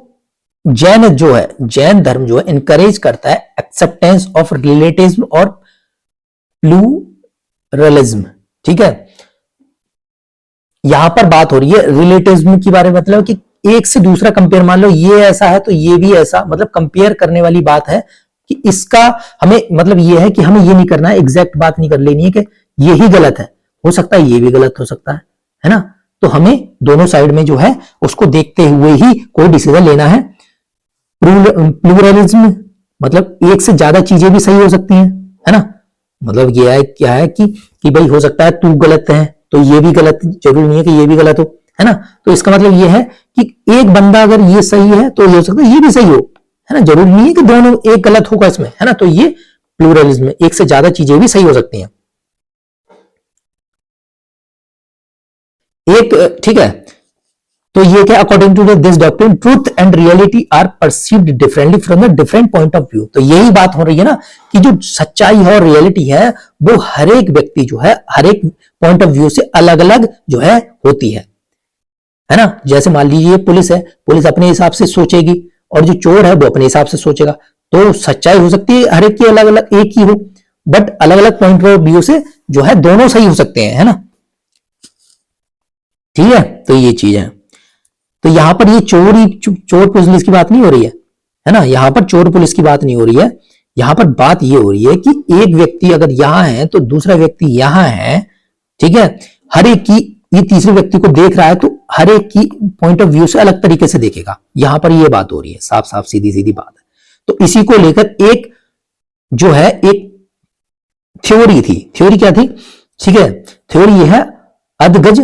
जैन जो है, जैन धर्म जो है इनकरेज करता है एक्सेप्टेंस ऑफ रिलेटिव्म और प्लूरलिज्म। ठीक है, यहां पर बात हो रही है रिलेटिव्म की बारे में, मतलब कि एक से दूसरा कंपेयर, मान लो ये ऐसा है तो ये भी ऐसा, मतलब कंपेयर करने वाली बात है कि इसका हमें मतलब ये है कि हमें ये नहीं करना है, एग्जैक्ट बात नहीं कर लेनी है कि ये ही गलत है, हो सकता है ये भी गलत हो सकता है ना। तो हमें दोनों साइड में जो है उसको देखते हुए ही कोई डिसीजन लेना है। प्लूरलिज्म मतलब एक से ज्यादा चीजें भी सही हो सकती हैं, है ना, मतलब ये है क्या है कि भाई हो सकता है तू गलत है तो ये भी गलत, जरूरी नहीं है कि ये भी गलत हो, है ना। तो इसका मतलब ये है कि एक बंदा अगर ये सही है तो ये हो सकता है ये भी सही हो, है ना, जरूरी नहीं है कि दोनों एक गलत होगा इसमें, है ना। तो ये प्लूरलिज्म में एक से ज्यादा चीजें भी सही हो सकती हैं। एक, ठीक है, तो ये क्या, according to this doctrine truth and reality are perceived differently from the different point of view. तो यही बात हो रही है ना कि जो सच्चाई है और रियलिटी है वो हर एक व्यक्ति जो है हर एक पॉइंट ऑफ व्यू से अलग अलग जो है होती है ना। जैसे मान लीजिए पुलिस है, पुलिस अपने हिसाब से सोचेगी और जो चोर है वो अपने हिसाब से सोचेगा। तो सच्चाई हो सकती है हर एक की अलग अलग, एक ही हो, बट अलग अलग पॉइंट ऑफ व्यू से जो है दोनों सही हो सकते हैं, है ना। ठीक है, तो ये चीज है। तो यहां पर ये चोर पुलिस की बात नहीं हो रही है ना। यहां पर चोर पुलिस की बात नहीं हो रही है। यहां पर बात ये हो रही है कि एक व्यक्ति अगर यहां है तो दूसरा व्यक्ति यहां है, ठीक है। हर एक की, ये तीसरे व्यक्ति को देख रहा है तो हर एक की पॉइंट ऑफ व्यू से अलग तरीके से देखेगा। यहां पर ये बात हो रही है, साफ साफ सीधी सीधी बात है। तो इसी को लेकर एक जो है एक थ्योरी थी। थ्योरी क्या थी? ठीक है, थ्योरी ये है अधगज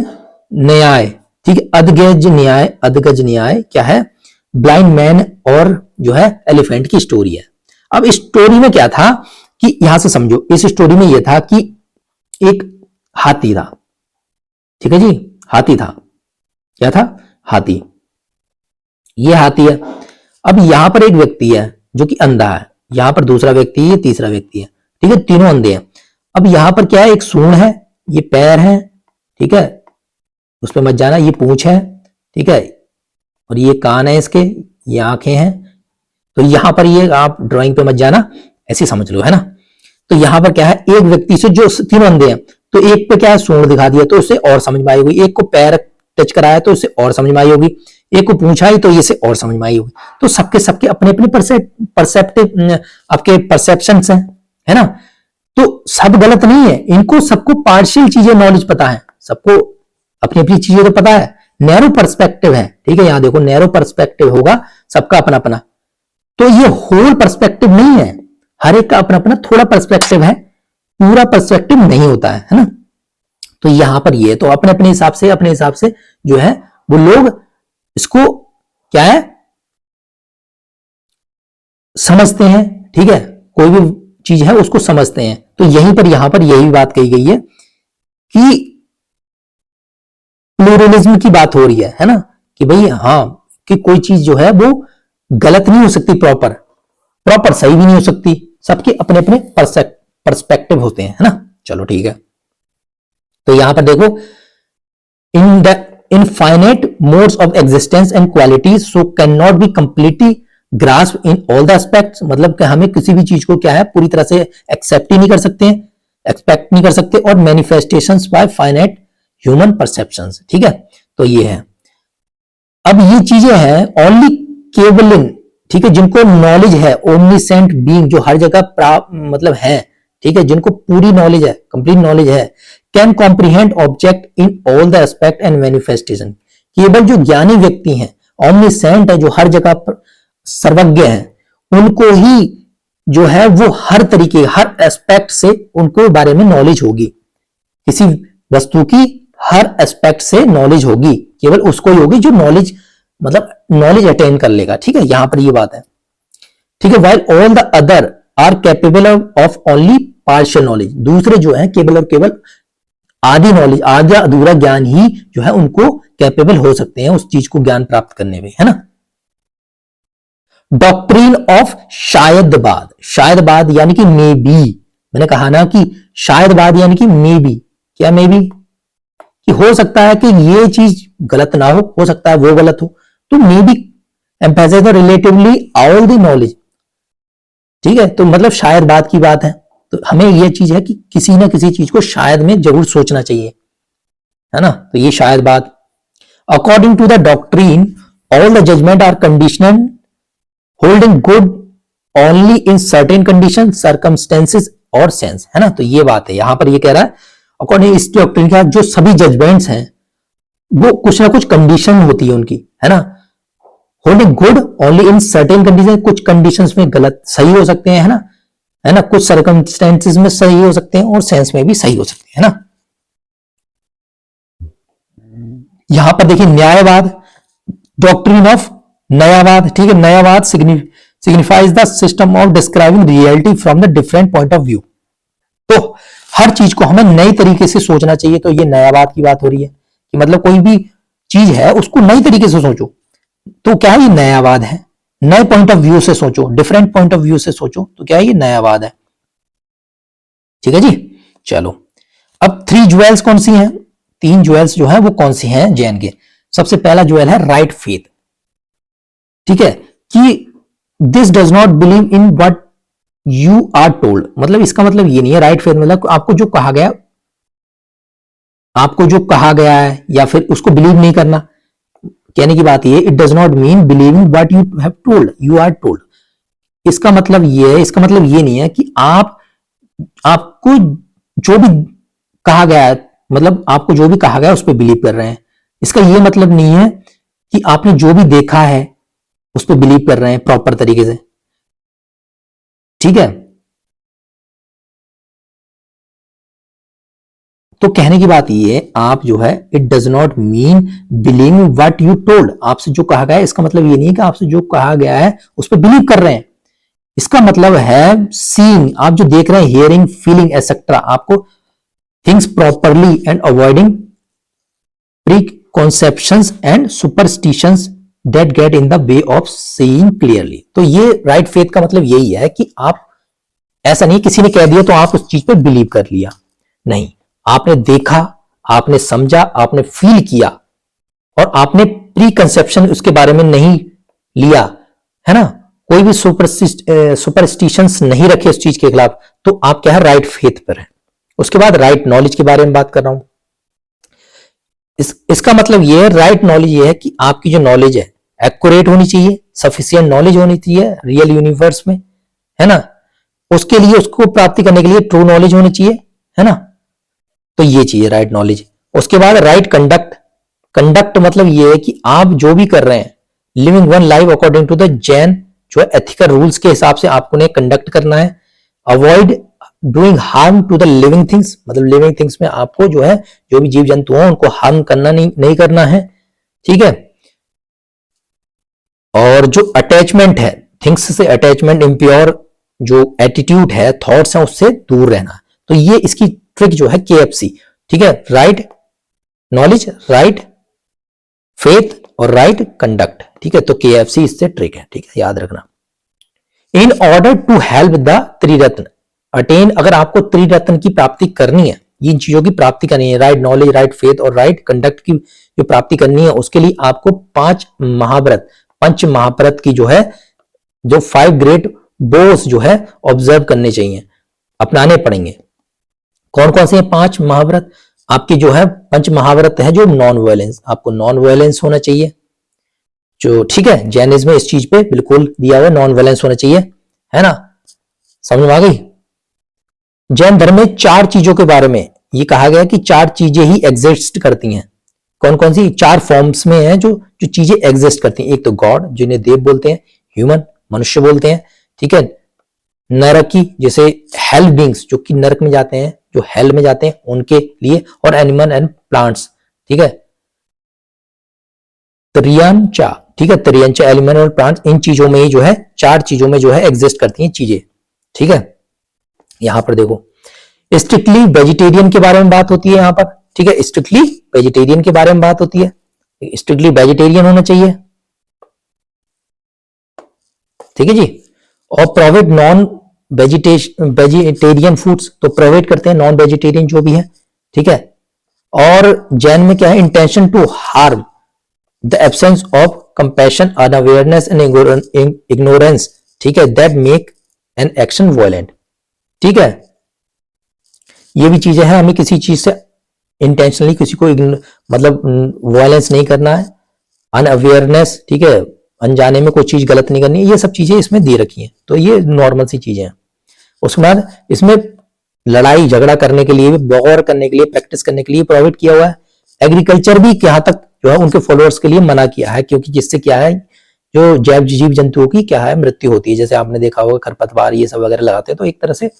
न्याय। ठीक है, अधगज न्याय। अधगज न्याय क्या है? ब्लाइंड मैन और जो है एलिफेंट की स्टोरी है। अब इस स्टोरी में क्या था कि यहां से समझो, इस स्टोरी में यह था कि एक हाथी था। ठीक है जी, हाथी था। क्या था? हाथी। ये हाथी है। अब यहां पर एक व्यक्ति है जो कि अंधा है, यहां पर दूसरा व्यक्ति है, तीसरा व्यक्ति है। ठीक है, तीनों अंधे हैं। अब यहां पर क्या है? एक सूंड है, ये पैर है, ठीक है, उस पर मत जाना, ये पूंछ है, ठीक है, और ये कान है इसके, ये आंखें हैं। तो यहां पर ये आप ड्राइंग पे मत जाना, ऐसे समझ लो, है ना। तो यहां पर क्या है? एक व्यक्ति से जो तीनों अंधे हैं, तो एक पे क्या है? सूंड दिखा दिया तो उससे और समझ में आई होगी। एक को पैर टच कराया तो उससे और समझ में आई होगी। एक को पूंछ आई तो ये से और समझ में आई होगी। तो सबके सबके अपने अपने परसेप्टिव आपके परसेप्शन है ना। तो सब गलत नहीं है, इनको सबको पार्शियल चीजें नॉलेज पता है, सबको अपनी अपनी चीजें तो पता है। नैरो पर्सपेक्टिव है, ठीक है, यहां देखो नैरो पर्सपेक्टिव होगा, सबका अपना अपना। तो ये होल पर्सपेक्टिव नहीं है, हर एक का अपना अपना थोड़ा पर्सपेक्टिव है, पूरा पर्सपेक्टिव नहीं होता है ना। तो यहां पर ये तो अपने अपने हिसाब से जो है वो लोग इसको क्या है समझते हैं। ठीक है, कोई भी चीज है उसको समझते हैं। तो यहीं पर यहां पर यही बात कही गई है कि प्लूरलिज्म की बात हो रही है ना, कि भाई हाँ, कि कोई चीज जो है वो गलत नहीं हो सकती, प्रॉपर सही भी नहीं हो सकती, सबके अपने अपने पर्सपेक्टिव होते हैं, है ना। चलो ठीक है, तो यहां पर देखो in the infinite modes of existence and qualities so can not be completely grasp in all the aspects. मतलब कि हमें किसी भी चीज को क्या है पूरी तरह से एक्सेप्ट ही नहीं कर सकते, एक्सपेक्ट नहीं कर सकते, और manifestations by finite human perceptions. ठीक है, तो ये है। अब ये चीजें हैं ओनली केवल इन, ठीक है, जिनको नॉलेज है, ओमनीसेंट बीइंग जो हर जगह मतलब है, ठीक है, जिनको पूरी नॉलेज है, कंप्लीट नॉलेज है, can comprehend object in all the aspect and manifestation. केवल जो ज्ञानी व्यक्ति हैं, ओमनीसेंट है, जो हर जगह पर सर्वज्ञ है, उनको ही जो है वो हर तरीके हर एस्पेक्ट से उनको बारे में नॉलेज होगी। किसी वस्तु की हर एस्पेक्ट से नॉलेज होगी, केवल उसको ही होगी जो नॉलेज मतलब नॉलेज अटेन कर लेगा। ठीक है, यहां पर ये बात है। ठीक है, while all the other are capable of only partial knowledge. दूसरे जो है केवल और केवल आधी नॉलेज, आधा अधूरा ज्ञान ही जो है उनको कैपेबल हो सकते हैं उस चीज को ज्ञान प्राप्त करने में, है ना। Doctrine of शायदबाद। शायदबाद यानी कि मे बी, मैंने कहा ना कि शायदबाद यानी कि मे बी। क्या मे बी? कि हो सकता है कि ये चीज गलत ना हो सकता है वो गलत हो। तो maybe emphasize relatively all the knowledge. ठीक है, तो मतलब शायद बात की बात है। तो हमें यह चीज है कि किसी ना किसी चीज को शायद में जरूर सोचना चाहिए, है ना। तो ये शायद बात। According to the doctrine all the judgement are conditional holding good only in certain condition circumstances और सेंस, है ना। तो ये बात है, यहां पर ये कह रहा है अकॉर्डिंग इस डॉक्ट्रीन का जो सभी जजमेंट्स हैं वो कुछ ना कुछ कंडीशन होती है उनकी, है ना। Holding good only in certain condition, कुछ कंडीशंस में गलत सही हो सकते हैं, है ना, कुछ सर्कमस्टेंसेस में सही हो सकते हैं और सेंस में भी सही हो सकते हैं, है ना। यहां पर देखिए न्यायवाद, डॉक्ट्रिन ऑफ न्यायवाद। ठीक है, Nyayavada signifies the system of describing reality from the different point of view. तो हर चीज को हमें नई तरीके से सोचना चाहिए। तो ये न्यायवाद की बात हो रही है कि मतलब कोई भी चीज है उसको नई तरीके से सोचो। तो क्या ये नयावाद है? नए पॉइंट ऑफ व्यू से सोचो, डिफरेंट पॉइंट ऑफ व्यू से सोचो, तो क्या ये नयावाद है। ठीक है जी। चलो अब 3 ज्वेल्स कौन सी हैं? 3 ज्वेल्स जो है वो कौन सी हैं जैन के? सबसे पहला ज्वेल है राइट फेथ। ठीक है, कि this does not believe in what you are told, मतलब इसका मतलब ये नहीं है राइट फेथ मतलब आपको जो कहा गया, आपको जो कहा गया है या फिर उसको बिलीव नहीं करना। कहने की बात ये, it does not mean believing what you have told, you are told. इसका मतलब ये है, इसका मतलब ये नहीं है कि आपको जो भी कहा गया है, मतलब आपको जो भी कहा गया है उस पर बिलीव कर रहे हैं। इसका ये मतलब नहीं है कि आपने जो भी देखा है उस पर बिलीव कर रहे हैं प्रॉपर तरीके से। ठीक है, तो कहने की बात ये, आप जो है it does not mean believing what you told, आपसे जो कहा गया है इसका मतलब ये नहीं है कि आपसे जो कहा गया है उस पर बिलीव कर रहे हैं। इसका मतलब है सीइंग, आप जो देख रहे हैं, हियरिंग, फीलिंग एटसेट्रा, आपको things properly and avoiding preconceptions and superstitions that get in the way of seeing clearly. तो ये राइट फेथ का मतलब यही है कि आप, ऐसा नहीं किसी ने कह दिया तो आप उस चीज पर बिलीव कर लिया, नहीं, आपने देखा, आपने समझा, आपने फील किया और आपने प्री कंसेप्शन उसके बारे में नहीं लिया, है ना, कोई भी सुपरस्टिशंस नहीं रखे उस चीज के खिलाफ, तो आप क्या है, राइट फेथ पर है। उसके बाद राइट नॉलेज के बारे में बात कर रहा हूं। इसका मतलब यह है, राइट नॉलेज ये है कि आपकी जो नॉलेज है एक्यूरेट होनी चाहिए, सफिशिएंट नॉलेज होनी चाहिए रियल यूनिवर्स में, है ना, उसके लिए, उसको प्राप्ति करने के लिए ट्रू नॉलेज होनी चाहिए, है ना, तो ये चाहिए राइट नॉलेज। उसके बाद राइट कंडक्ट। कंडक्ट मतलब ये है कि आप जो भी कर रहे हैं, living one life according to the Jain जो है एथिकल रूल्स के हिसाब से आपको ने कंडक्ट करना है। Avoid doing harm to the living things, मतलब लिविंग थिंग्स में आपको जो है, जो भी जीव जंतु हो उनको हार्म करना नहीं करना है। ठीक है, और जो अटैचमेंट है, थिंग्स से अटैचमेंट, इम्प्योर जो एटीट्यूड है, थॉट्स हैं, उससे दूर रहना। तो ये इसकी ट्रिक जो है KFC। ठीक है, राइट नॉलेज, राइट फेथ और राइट कंडक्ट। ठीक है, तो KFC इससे ट्रिक है। ठीक है, याद रखना। In order to help the Triratna attain, अगर आपको त्रिरत्न की प्राप्ति करनी है, इन चीजों की प्राप्ति करनी है, राइट नॉलेज, राइट फेथ और राइट कंडक्ट की जो प्राप्ति करनी है, उसके लिए आपको 5 महाव्रत, पंच महाव्रत की जो है, जो 5 ग्रेट बोस जो है ऑब्जर्व करने चाहिए, अपनाने पड़ेंगे। कौन कौन से हैं 5 महाव्रत? आपके जो है पंच महाव्रत है जो नॉन वायलेंस, आपको नॉन वायलेंस होना चाहिए जो, ठीक है, जैनिज्म में इस चीज पे बिल्कुल दिया हुआ नॉन वायलेंस होना चाहिए, है ना, समझ में आ गई। जैन धर्म में 4 चीजों के बारे में ये कहा गया कि 4 चीजें ही एग्जिस्ट करती हैं। कौन कौन सी? 4 फॉर्म्स में है जो चीजें एग्जिस्ट करती हैं। एक तो गॉड, जिन्हें देव बोलते हैं, ह्यूमन मनुष्य बोलते हैं, ठीक है, नरकी जैसे हेल बींग्स जो कि नरक में जाते हैं, जो हेल में जाते हैं उनके लिए, और एनिमल एंड प्लांट्स। ठीक है, त्रियंचा, ठीक है, त्रियंचा एनिमल और प्लांट्स, इन चीजों में ही जो है 4 चीजों में जो है एग्जिस्ट करती हैं चीजें। ठीक है, यहां पर देखो स्ट्रिक्टली वेजिटेरियन के बारे में बात होती है यहां पर। ठीक है, स्ट्रिक्टली वेजिटेरियन के बारे में बात होती है, स्ट्रिक्टली वेजिटेरियन होना चाहिए। ठीक है जी, और प्रोवाइड नॉन वेजिटेरियन फूड्स, तो प्रोवाइड करते हैं नॉन वेजिटेरियन जो भी है। ठीक है, और जैन में क्या है, intention to harm, the absence of compassion, unawareness and ignorance, ठीक है, that make an action violent. ठीक है, ये भी चीजें हैं, हमें किसी चीज से इंटेंशनली किसी को मतलब वायलेंस नहीं करना है, अनअवेयरनेस, ठीक है, अनजाने में कोई चीज गलत नहीं करनी है, ये सब चीजें इसमें दे रखी हैं, तो ये नॉर्मल सी चीजें हैं। उसके बाद इसमें लड़ाई झगड़ा करने के लिए, वॉर करने के लिए, प्रैक्टिस करने के लिए प्रोवाइड किया हुआ है। एग्रीकल्चर भी यहाँ तक जो है उनके फॉलोअर्स के लिए मना किया है, क्योंकि जिससे क्या है, जो जैव जीव जंतुओं की क्या है मृत्यु होती है, जैसे आपने देखा होगा खरपतवार ये सब वगैरह लगाते हैं तो एक तरह से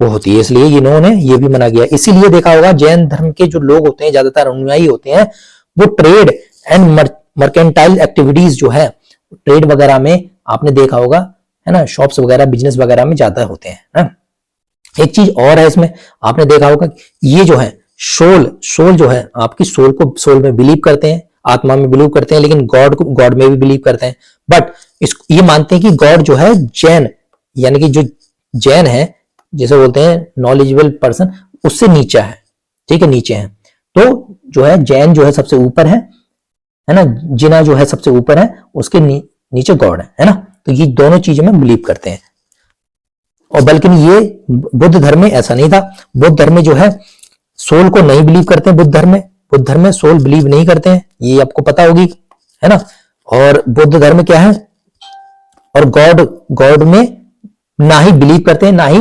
वो होती है, इसलिए इन्होंने ये भी मना किया। इसीलिए देखा होगा जैन धर्म के जो लोग होते हैं, ज्यादातर अनुयायी होते हैं, वो ट्रेड एंड मर्केंटाइल एक्टिविटीज जो है, ट्रेड वगैरह में आपने देखा होगा, है ना, शॉप्स वगैरह, बिजनेस वगैरह में ज्यादा होते हैं ना। एक चीज और है इसमें, आपने देखा होगा ये जो है सोल जो है, आपकी सोल को, सोल में बिलीव करते हैं, आत्मा में बिलीव करते हैं, लेकिन गॉड में भी बिलीव करते हैं। बट ये मानते हैं कि गॉड जो है जैन, यानी कि जो जैन है, जैसे बोलते हैं नॉलेजेबल पर्सन, उससे नीचा है, ठीक है, नीचे है। तो जो है जैन जो है सबसे ऊपर है ना, जिना जो है सबसे ऊपर है, उसके नीचे गॉड है ना। तो ये दोनों चीजों में बिलीव करते हैं। और बल्कि ये बुद्ध धर्म में ऐसा नहीं था। बुद्ध धर्म में जो है सोल को नहीं बिलीव करते हैं। बुद्ध धर्म में सोल बिलीव नहीं करते हैं, ये आपको पता होगी, है ना। और बुद्ध धर्म में क्या है, और गॉड में ना ही बिलीव करते हैं, ना ही,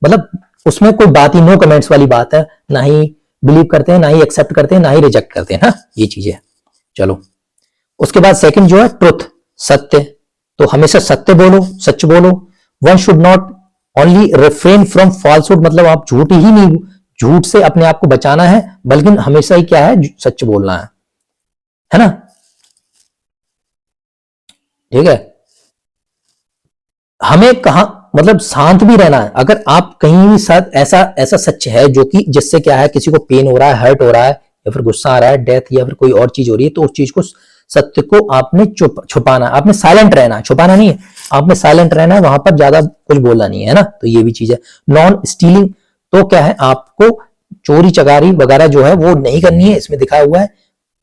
मतलब उसमें कोई बात ही नो कमेंट्स वाली बात है, ना ही बिलीव करते हैं, ना ही एक्सेप्ट करते हैं, ना ही रिजेक्ट करते हैं ना, ये चीजें। चलो उसके बाद सेकंड जो है ट्रुथ, सत्य। तो हमेशा सत्य बोलो, सच बोलो। One should not only refrain from falsehood, मतलब आप झूठ से अपने आप को बचाना है, बल्कि हमेशा ही क्या है, सच बोलना है ना, ठीक है। हमें कहा, मतलब शांत भी रहना है। अगर आप कहीं भी साथ ऐसा सच है जो कि जिससे क्या है, किसी को पेन हो रहा है, हर्ट हो रहा है, या फिर गुस्सा आ रहा है, डेथ या फिर कोई और चीज हो रही है, तो उस चीज को, सत्य को आपने छुपाना, आपने साइलेंट रहना, छुपाना नहीं है, आपने साइलेंट रहना है, वहां पर ज्यादा कुछ बोलना नहीं है ना। तो ये भी चीज है। नॉन स्टीलिंग, तो क्या है, आपको चोरी चकारी वगैरह जो है वो नहीं करनी है। इसमें दिखाया हुआ है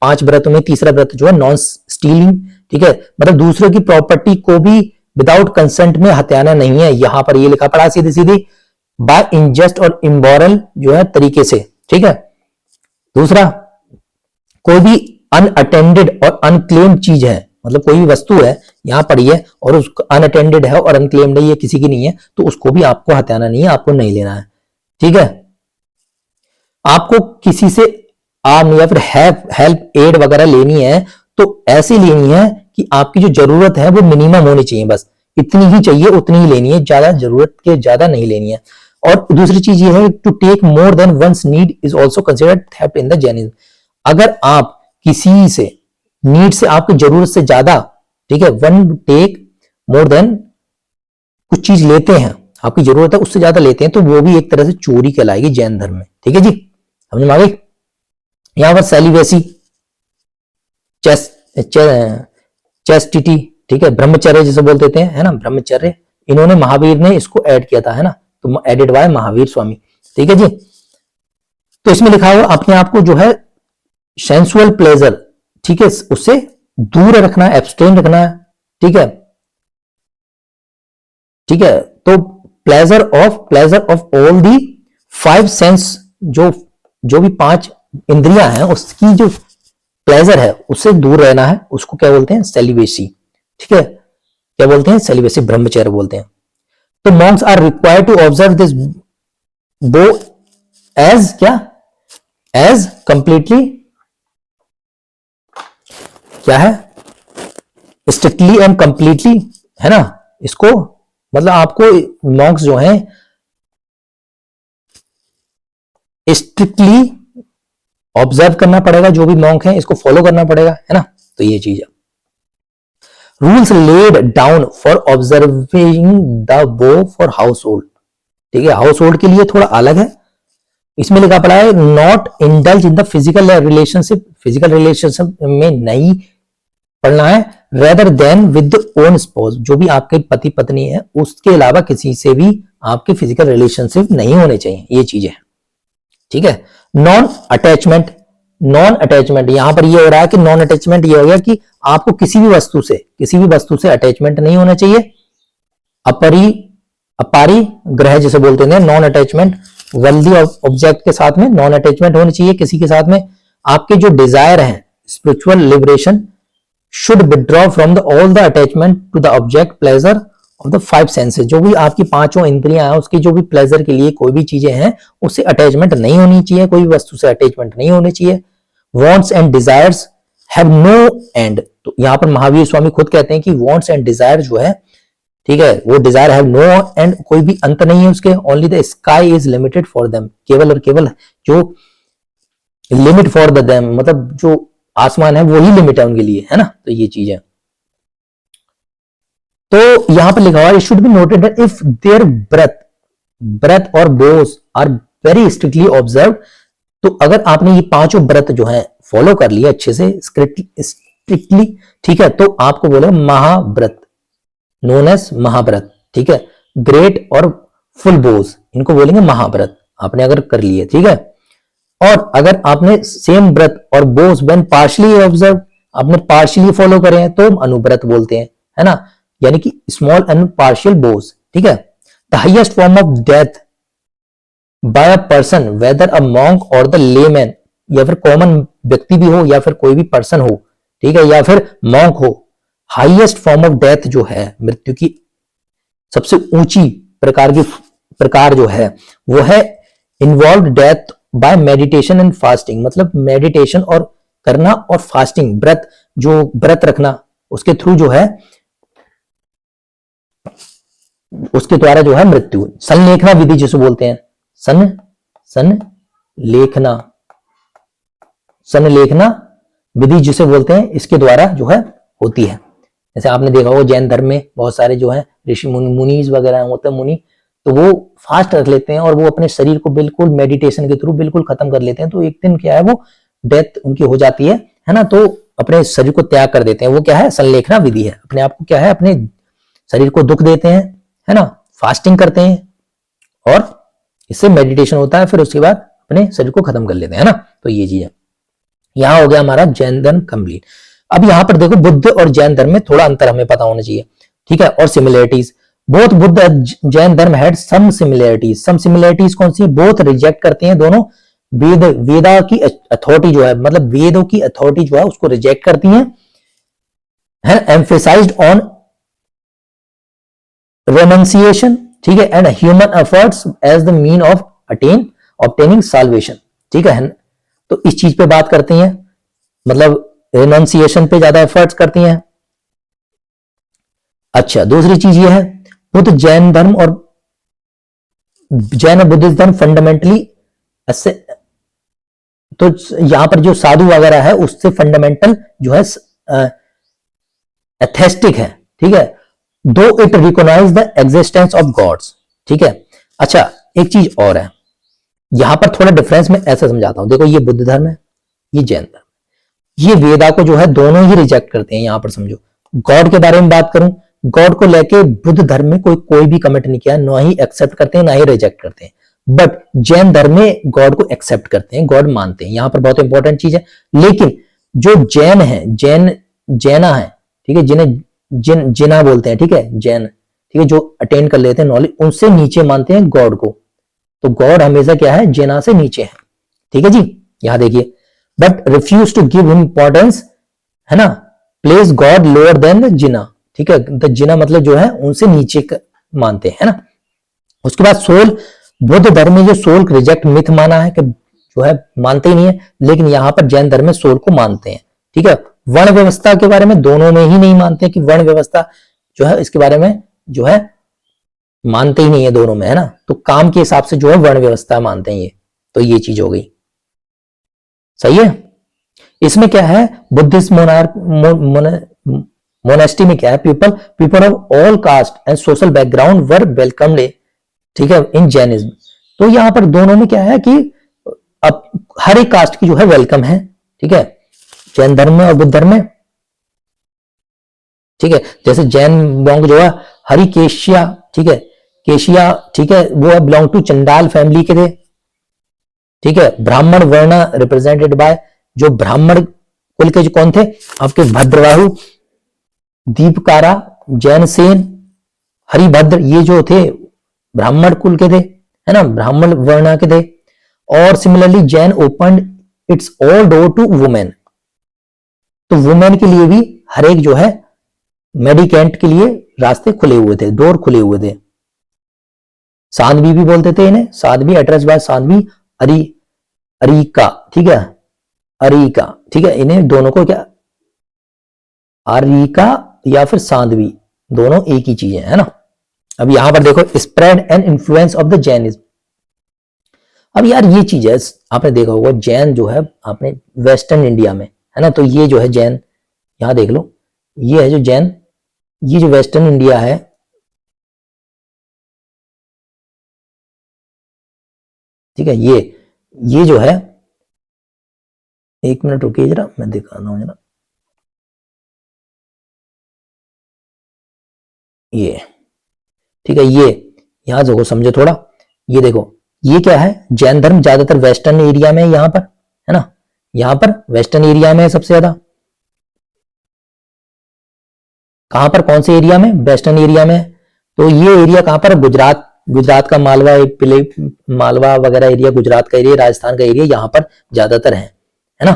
5 व्रतों में तीसरा व्रत जो है नॉन स्टीलिंग, ठीक है, मतलब दूसरों की प्रॉपर्टी को भी विदाउट कंसेंट में हत्याना नहीं है। यहां पर ये लिखा पड़ा सीधी सीधी, बाय इनजस्ट और इमोरल जो है तरीके से, ठीक है। दूसरा, कोई भी अनअटेंडेड और अनक्लेम्ड चीज है, मतलब कोई भी वस्तु है यहां पड़ी है और उसको अनअटेंडेड है और अनक्लेम्ड है, ये किसी की नहीं है, तो उसको भी आपको हत्याना नहीं है, आपको नहीं लेना है, ठीक है। आपको किसी से आर्म या फिर हेल्प एड वगैरह लेनी है तो ऐसी लेनी है कि आपकी जो जरूरत है वो मिनिमम होनी चाहिए, बस इतनी ही चाहिए, उतनी ही लेनी है, ज्यादा जरूरत के ज्यादा नहीं लेनी है। और दूसरी चीज ये है, to take more than one's need is also considered theft in the Jainism. अगर आप किसी से नीड से, आपकी जरूरत से ज्यादा, ठीक है, वन टेक मोर देन, कुछ चीज लेते हैं, आपकी जरूरत है उससे ज्यादा लेते हैं, तो वो भी एक तरह से चोरी कहलाएगी जैन धर्म में, ठीक है जी, समझ में आ गई। यहां पर सेलिबेसी, चेस्टिटी, ठीक है, ब्रह्मचर्य जिसे बोल देते हैं, है ना, ब्रह्मचर्य, इन्होंने महावीर ने इसको ऐड किया था, है ना, तो एडेड बाय महावीर स्वामी, ठीक है जी। तो इसमें लिखा हुआ अपने आप को जो है सेंसुअल प्लेजर, ठीक है, उससे दूर रखना, एब्सटेन रखना है, ठीक है, ठीक है। तो pleasure of all the 5 sense, जो भी 5 इंद्रियां हैं उसकी जो प्लेजर है उससे दूर रहना है, उसको क्या बोलते हैं, सेलिबेसी, ठीक है, क्या बोलते हैं, सेलिबेसी, ब्रह्मचर्य बोलते हैं। तो monks are required to observe this vow as क्या, एज कंप्लीटली, क्या है, स्ट्रिक्टली एंड कंप्लीटली, है ना। इसको मतलब आपको मॉन्क्स जो हैं स्ट्रिक्टली ऑब्जर्व करना पड़ेगा, जो भी मॉन्क है इसको फॉलो करना पड़ेगा, है ना। तो ये चीज है। Rules laid down for observing the बो फॉर हाउस होल्ड, ठीक है, हाउस होल्ड के लिए थोड़ा अलग है। इसमें लिखा पड़ा है not indulge in the physical relationship में नहीं पढ़ना है, rather than with own suppose, जो भी आपके पति पत्नी है उसके अलावा किसी से भी आपके फिजिकल रिलेशनशिप नहीं होने चाहिए, ये चीजें, ठीक है। नॉन अटैचमेंट, यहां पर ये हो रहा है कि नॉन अटैचमेंट ये हो गया कि आपको किसी भी वस्तु से अटैचमेंट नहीं होना चाहिए। अपारी ग्रह जिसे बोलते हैं, नॉन अटैचमेंट, वर्ल्दी ऑब्जेक्ट के साथ में नॉन अटैचमेंट होनी चाहिए किसी के साथ में। आपके जो डिजायर है, spiritual liberation should withdraw from the all the attachment to the object pleasure of the 5 senses, जो भी आपकी 5 इंद्रियां हैं उसकी जो भी प्लेजर के लिए कोई भी चीजें हैं उससे अटैचमेंट नहीं होनी चाहिए, कोई भी वस्तु से अटैचमेंट नहीं होनी चाहिए। Wants and desires have no end, तो यहां पर महावीर स्वामी खुद कहते हैं कि वांट्स एंड डिजायर जो है, ठीक है, वो डिजायर हैव नो एंड, कोई भी अंत नहीं है उसके। Only the sky is limited for them, केवल और केवल जो लिमिट फॉर द देम, मतलब जो आसमान है वो ही लिमिट है उनके लिए, है ना। तो ये चीज है। तो यहां पर लिखा हुआ should be noted if their breath or boss are very strictly observe, तो अगर आपने ये 5 व्रत जो है फॉलो कर लिया अच्छे से स्ट्रिक्टली, ठीक है, तो आपको बोले महाव्रत, नोन एज महाव्रत, ठीक है। ग्रेट और फुल बोज इनको बोलेंगे महाव्रत, आपने अगर कर लिए, ठीक है। और अगर आपने सेम व्रत और बोज व्हेन पार्शियली ऑब्जर्व, आपने पार्शियली फॉलो करे हैं तो हम अनुव्रत बोलते हैं, है ना, यानी कि स्मॉल एंड पार्शियल बोज, ठीक है। The highest form of death by a person whether a monk और द लेमैन, या फिर कॉमन व्यक्ति भी हो या फिर कोई भी पर्सन हो, ठीक है, या फिर मॉन्क हो, हाईएस्ट फॉर्म ऑफ डेथ जो है मृत्यु की सबसे ऊंची प्रकार जो है वो है involve death by meditation and fasting, मतलब मेडिटेशन और करना और फास्टिंग, व्रत रखना, उसके थ्रू जो है, उसके द्वारा जो है मृत्यु। संलेखना विधि जिसे बोलते हैं, संलेखना संलेखना विधि जिसे बोलते हैं, इसके द्वारा जो है होती है। जैसे आपने देखा होगा जैन धर्म में बहुत सारे जो है ऋषि मुनीज वगैरह होते हैं, मुनि, तो वो फास्ट रख लेते हैं और वो अपने शरीर को बिल्कुल मेडिटेशन के थ्रू बिल्कुल खत्म कर लेते हैं, तो एक दिन क्या है वो डेथ उनकी हो जाती है ना, तो अपने शरीर को त्याग कर देते हैं। वो क्या है, संलेखना विधि है, अपने आप को क्या है, अपने शरीर को दुख देते हैं, है ना, फास्टिंग करते हैं और इससे मेडिटेशन होता है, फिर उसके बाद अपने शरीर को खत्म कर लेते हैं, है ना। तो ये चीज है, यहां हो गया हमारा जैन धर्म कंप्लीट। अब यहां पर देखो बुद्ध और जैन धर्म में थोड़ा अंतर हमें पता होना चाहिए, ठीक है, और similarities. Both Buddh and Jain Dharma had some similarities. Some similarities कौन सी, बोथ रिजेक्ट करते हैं दोनों वेदा की अथॉरिटी जो है, मतलब वेदों की अथॉरिटी जो है उसको रिजेक्ट करती है एम्फेसाइज्ड ऑन रेनंसिएशन, ठीक है, and human efforts as the mean of obtaining salvation, ठीक है। तो इस चीज पे बात करती हैं, मतलब रेनंसिएशन पे ज्यादा एफर्ट्स करती हैं। अच्छा, दूसरी चीज ये है, बुद्ध जैन धर्म और बुद्धिस्ट धर्म फंडामेंटली, तो यहां पर जो साधु वगैरह है उससे फंडामेंटल जो है एथेस्टिक है, ठीक है, though it recognise the existence of gods, ठीक है। अच्छा, एक चीज और है, यहां पर थोड़ा डिफरेंस मैं ऐसे समझाता हूं, देखो ये बुद्ध धर्म है, ये जैन धर्म, ये वेदा को जो है दोनों ही रिजेक्ट करते हैं। यहां पर समझो, गॉड के बारे में बात करूं, गॉड को लेके बुद्ध धर्म में कोई भी कमेंट नहीं किया, ना ही एक्सेप्ट करते हैं ना ही रिजेक्ट करते हैं, बट जैन धर्म में गॉड को एक्सेप्ट करते हैं, गॉड मानते हैं, यहां पर बहुत इंपॉर्टेंट चीज है। लेकिन जो जैन है, जैना है, ठीक है, जिन्हें जिना बोलते हैं, ठीक है, जैन, ठीक है, जो अटेन कर लेते हैं नॉलेज, उनसे नीचे मानते हैं गॉड को, तो गॉड हमेशा क्या है, जेना से नीचे है, ठीक है जी। यहां देखिए, but refuse to give importance, है ना, place god lower than the Jina, ठीक है, द जिना मतलब जो है उनसे नीचे मानते हैं, है ना। उसके बाद सोल, बुद्ध धर्म में जो सोल रिजेक्ट मिथ माना है कि जो है मानते ही नहीं है, लेकिन यहां पर जैन धर्म में सोल को मानते हैं, ठीक है। वर्ण व्यवस्था के बारे में दोनों में ही नहीं मानते कि वर्ण व्यवस्था जो है इसके बारे में जो है मानते ही नहीं है दोनों में, है ना, तो काम के हिसाब से जो है वर्ण व्यवस्था मानते हैं ये, तो ये चीज हो गई, सही है। इसमें क्या है, बुद्धिस्ट मोनेस्टी में क्या है, people of all cast and social background were welcomed, ठीक है, इन जैनिज्म। तो यहां पर दोनों में क्या है कि अब हर एक कास्ट की जो है वेलकम है, ठीक है, जैन धर्म में और बुद्ध धर्म में, ठीक है। जैसे जैन मोंग जो है हरिकेशिया, ठीक है, केशिया, ठीक है, वो बिलोंग टू चंडाल फैमिली के थे, ठीक है। ब्राह्मण वर्ण रिप्रेजेंटेड बाय, जो ब्राह्मण कुल के जो कौन थे आपके, भद्रवाहु, दीपकारा, जैनसेन, हरिभद्र, ये जो थे ब्राह्मण कुल के थे, है ना, ब्राह्मण वर्ण के थे। और similarly Jain open its all door to women, तो वुमेन के लिए भी हर एक जो है मेडिकेंट के लिए रास्ते खुले हुए थे, डोर खुले हुए थे। साध्वी भी बोलते थे इन्हें, साध्वी, एड्रेस बाय साध्वी, अरिका, ठीक है, अरिका, ठीक है, इन्हें दोनों को क्या, अरिका या फिर साध्वी, दोनों एक ही चीज है ना। अब यहां पर देखो, spread and influence of the Jainism. अब यार ये चीज है, आपने देखा होगा जैन जो है आपने वेस्टर्न इंडिया में, है ना, तो ये जो है जैन, यहां देख लो, ये है जो जैन, ये जो वेस्टर्न इंडिया है, ठीक है, ये जो है एक मिनट रुकिए जरा, मैं दिखाता हूँ जरा। ये ठीक है, ये यहां देखो, समझो थोड़ा। ये देखो, ये क्या है, जैन धर्म ज्यादातर वेस्टर्न एरिया में, यहां पर है ना, यहां पर वेस्टर्न एरिया में है सबसे ज्यादा। कहां पर, कौन से एरिया में, वेस्टर्न एरिया में। तो ये एरिया कहां पर, गुजरात, गुजरात का मालवा, मालवा वगैरह एरिया, गुजरात का एरिया, राजस्थान का एरिया यहां पर ज्यादातर है ना।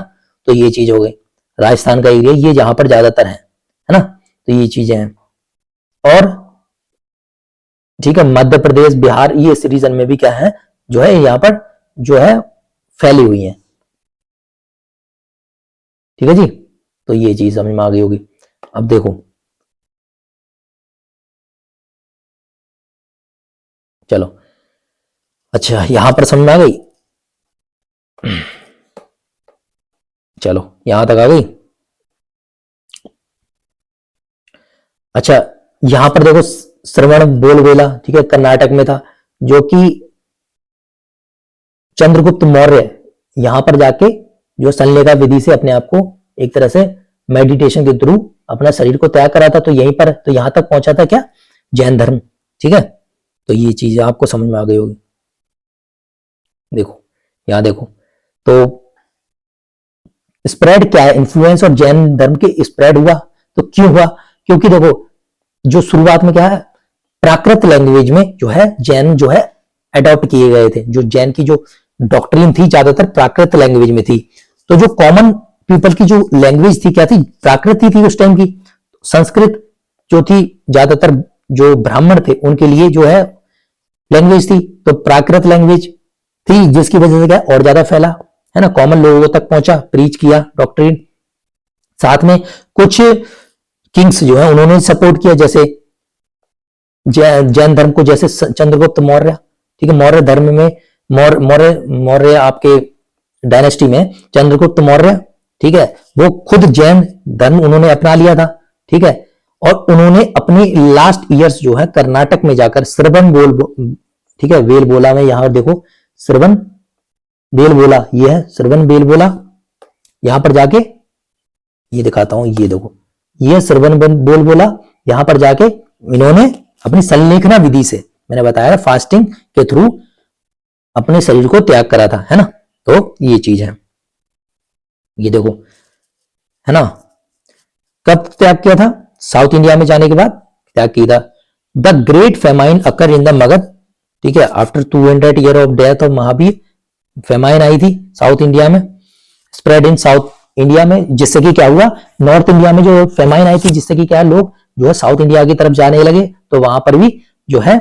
तो ये चीज हो गई, राजस्थान का एरिया ये जहां पर ज्यादातर है ना। तो ये चीजें हैं। और ठीक है, मध्य प्रदेश, बिहार, ये इस रीजन में भी क्या है, जो है यहां पर जो है फैली हुई है। ठीक है जी, तो ये चीज समझ में आ गई होगी। अब देखो, चलो, अच्छा यहां पर समझ में आ गई, चलो यहां तक आ गई। अच्छा, यहां पर देखो, श्रवण बेलगोला, ठीक है, कर्नाटक में था, जो कि चंद्रगुप्त मौर्य यहां पर जाके जो सनलेखा विधि से अपने आप को एक तरह से मेडिटेशन के थ्रू अपना शरीर को त्याग करा था। तो यहीं पर, तो यहां तक पहुंचा था क्या, जैन धर्म। ठीक है, तो ये चीज आपको समझ में आ गई होगी। देखो, यहां देखो, तो स्प्रेड क्या है, इन्फ्लुएंस और जैन धर्म के स्प्रेड हुआ। तो क्यों हुआ, क्योंकि देखो, जो शुरुआत में क्या है, प्राकृत लैंग्वेज में जो है जैन जो है अडॉप्ट किए गए थे। जो जैन की जो डॉक्ट्रिन थी ज्यादातर प्राकृत लैंग्वेज में थी। तो जो कॉमन पीपल की जो लैंग्वेज थी क्या थी, प्राकृत ही थी उस टाइम की। संस्कृत जो थी, ज्यादातर जो ब्राह्मण थे उनके लिए जो है लैंग्वेज थी, तो प्राकृत लैंग्वेज थी, जिसकी वजह से क्या और ज्यादा फैला, है ना, कॉमन लोगों तक पहुंचा, प्रीच किया डॉक्ट्रिन। साथ में कुछ किंग्स जो है उन्होंने सपोर्ट किया, जैसे जैन धर्म को, जैसे चंद्रगुप्त मौर्य। ठीक है, मौर्य धर्म में, मौर्य मौर्य आपके डायनेस्टी में चंद्रगुप्त मौर्य, ठीक है, वो खुद जैन धर्म उन्होंने अपना लिया था। ठीक है, और उन्होंने अपने लास्ट ईयर्स जो है कर्नाटक में जाकर श्रवण बोल, ठीक है, वेल बोला में, यहां देखो श्रवण बेल बोला, ये है श्रवण बेल बोला, यहां पर जाके ये दिखाता हूं, ये देखो, ये श्रवण बोल बोला, यहां पर जाके इन्होंने अपनी संलेखना विधि से, मैंने बताया फास्टिंग के थ्रू अपने शरीर को त्याग करा था, है ना। तो ये चीज है, ये देखो, है ना। कब त्याग किया था, साउथ इंडिया में जाने के बाद त्याग किया था। The great famine occur in the Magadh, ठीक है, after 200 year of death of Mahavir, famine आई थी साउथ इंडिया में, स्प्रेड इन साउथ इंडिया में, जिससे कि क्या हुआ, नॉर्थ इंडिया में जो फेमाइन आई थी, जिससे कि क्या लोग जो है साउथ इंडिया की तरफ जाने लगे, तो वहां पर भी जो है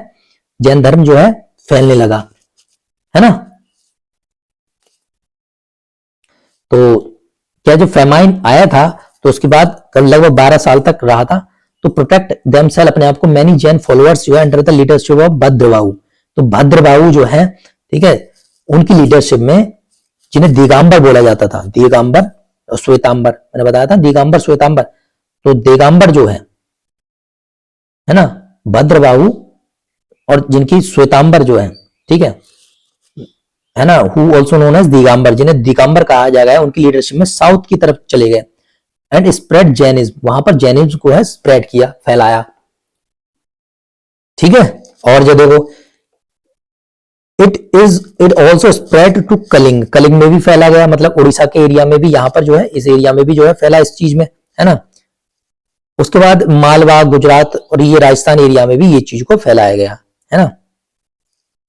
जैन धर्म जो है फैलने लगा, है ना। तो क्या जो फेमाइन आया था, तो उसके बाद लगभग 12 साल तक रहा था। तो प्रोटेक्ट देमसेल्फ, अपने आप को, मैनी जैन फॉलोअर्स जो है under the leadership of Bhadrabahu. तो भद्रबाहु जो है, ठीक है, उनकी लीडरशिप में, जिन्हें दिगंबर बोला जाता था, दिगंबर और श्वेतांबर, मैंने बताया था दिगंबर श्वेतांबर। तो दिगंबर जो है ना, भद्रबाहु, और जिनकी श्वेतांबर जो है, ठीक है ना, who also known as Digambar, जिन्हें दिगंबर कहा जाएगा, उनकी लीडरशिप में साउथ की तरफ चले गए एंड स्प्रेड जैनिज्म, वहां पर जैनिज्म को है स्प्रेड किया, फैलाया। ठीक है, और जो देखो, it also spread to Kalinga, Kalinga में भी फैला गया, मतलब उड़ीसा के एरिया में भी, यहां पर जो है इस एरिया में भी जो है फैला इस चीज में, है ना। उसके बाद मालवा, गुजरात और ये राजस्थान एरिया में भी ये चीज को फैलाया गया, है ना।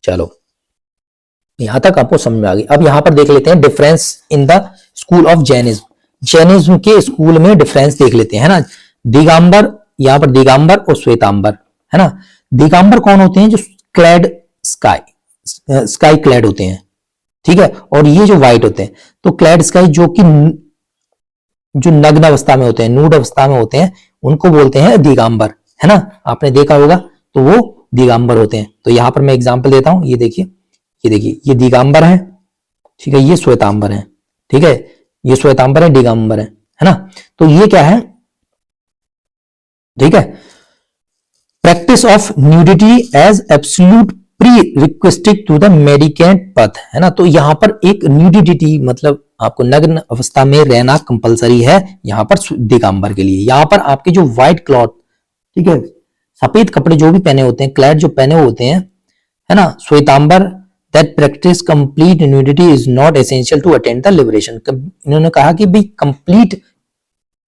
चलो, यहां तक आपको समझ में आ गई। अब यहां पर देख लेते हैं difference in the school of Jainism, Jainism के स्कूल में डिफरेंस देख लेते हैं, है ना। दिगंबर, यहां पर दिगंबर और श्वेतांबर, है ना। दिगंबर कौन होते हैं, जो क्लैड स्काई क्लैड होते हैं, ठीक है, और ये जो व्हाइट होते हैं, तो क्लैड स्काई जो कि जो नग्न अवस्था में होते हैं, नूड अवस्था में होते हैं, उनको बोलते हैं दिगंबर, है ना। आपने देखा होगा, तो वो दिगंबर होते हैं। तो यहां पर मैं एग्जांपल देता हूं, ये देखिए, ये देखिए, ये दिगंबर है, ठीक है, ये श्वेतांबर है, ठीक है, ये श्वेतांबर है, दिगंबर है ना। तो ये क्या है, ठीक है, practice of nudity as absolute pre requested to the mendicant path, है ना। तो यहाँ पर एक न्यूडिटी, मतलब आपको नग्न अवस्था में रहना कंपलसरी है यहाँ पर दिगंबर के लिए। यहाँ पर आपके जो व्हाइट क्लॉथ, ठीक है, सफेद कपड़े जो भी पहने होते हैं, क्लैड जो पहने होते हैं, है ना, Shvetambar, that practice complete nudity is not essential to attend the liberation. इन्होंने कहा कि भाई कंप्लीट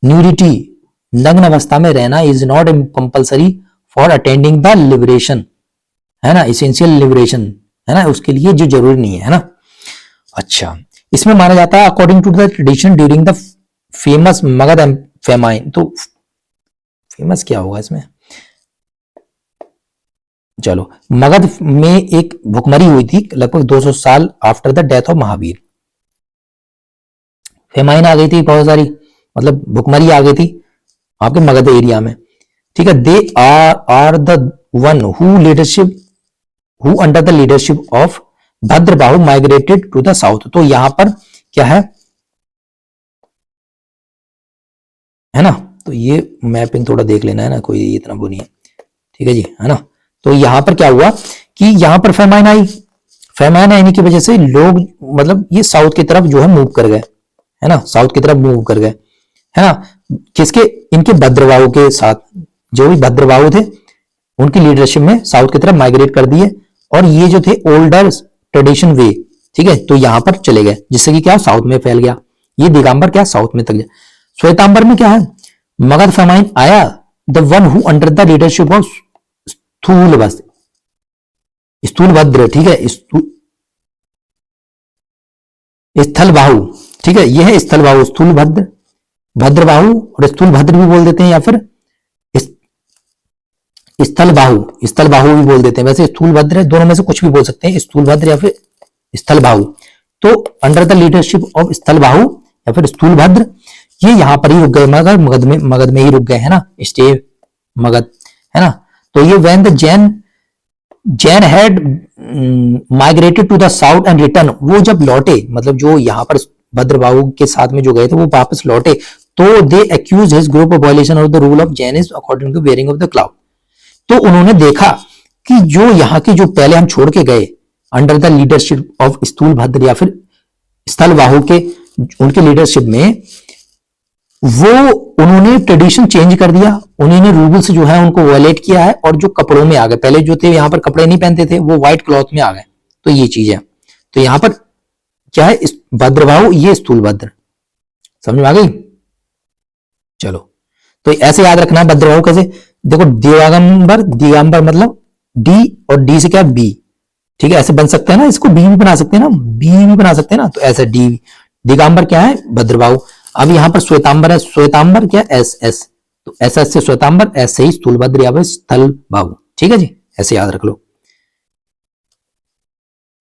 न्यूडिटी, नग्न अवस्था में रहना, is not compulsory for attending the liberation, है ना, एसेंशियल लिबरेशन, है ना, उसके लिए जो जरूरी नहीं है ना। अच्छा, इसमें माना जाता है according to the tradition during the famous Magadh famine. तो फेमस क्या होगा इसमें, चलो, मगध में एक भुखमरी हुई थी लगभग 200 साल after the death of Mahavir. Famine आ गई थी बहुत सारी, मतलब भुखमरी आ गई थी आपके मगध एरिया में, ठीक है। They are the one who under the leadership of Bhadrabahu migrated to the south. तो यहां पर क्या है ना, तो ये मैपिंग थोड़ा देख लेना है ना, कोई इतना वो नहीं है, ठीक है जी, है ना। तो यहां पर क्या हुआ कि यहां पर फेमाइन आई, फेमाइन आने की वजह से लोग मतलब ये साउथ की तरफ जो है मूव कर गए, है ना, साउथ की तरफ मूव कर गए, है ना, किसके, इनके भद्रबाहु के साथ, जो भी भद्रबाहु थे उनकी लीडरशिप में साउथ की तरफ माइग्रेट कर दिए, और ये जो थे ओल्डर ट्रेडिशन वे, ठीक है, तो यहां पर चले गए, जिससे कि क्या साउथ में फैल गया, ये दिगंबर क्या साउथ में तक गया। श्वेतांबर में क्या है, मगध फेमाइन आया, the one who under the leadership of Sthulabhadra, ठीक है, स्थलबाहु, ठीक है, यह है स्थलबाहु, स्थूलभद्र, भद्रबाहु और स्थूलभद्र भी बोल देते हैं, या फिर स्थलबाहु, स्थलबाहु भी बोल देते हैं, वैसे स्थूलभद्र दोनों में से कुछ भी बोल सकते हैं, स्थूलभद्र या फिर स्थलबाहु। तो अंडर द लीडरशिप ऑफ स्थलबाहु या फिर स्थूलभद्र, ये यहां पर ही रुक गए, मगर मगध में ही रुक गए, है ना, स्टे मगध, है ना। तो ये when the Jain had migrated to the south and return, वो जब लौटे, मतलब जो यहाँ पर भद्रबाहु के साथ में जो गए थे वो वापस लौटे, तो they accuse his group of violation of the rule of Jainism according to wearing of the cloud. तो उन्होंने देखा कि जो यहाँ के जो पहले हम छोड़ के गए under the leadership of Sthulabhadra या फिर स्थलबाहु के, उनके लीडरशिप में, वो उन्होंने ट्रेडिशन चेंज कर दिया, उन्होंने रूल्स जो है उनको वायलेट किया है, और जो कपड़ों में आ गए, पहले जो थे यहाँ पर कपड़े नहीं पहनते थे, वो व्हाइट क्लॉथ में आ गए। तो ये चीज है, तो यहाँ पर क्या है, भद्रबाहु, ये स्थूलभद्र, समझ में आ गई। चलो, तो ऐसे याद रखना है भद्रबाहु कैसे, देखो, दिगंबर मतलब डी और डी से क्या बी, ठीक है, ऐसे बन सकते हैं ना, इसको बी भी बना सकते हैं ना, बी भी बना सकते हैं ना, तो ऐसे डी, दिगंबर क्या है, भद्रबाहु। अब यहां पर श्वेतांबर है, श्वेतांबर क्या, एस एस, तो एस एस से श्वेतांबर, एस से ही स्थूलभद्र या फिर स्थलबाहु, ठीक है जी, ऐसे याद रख लो।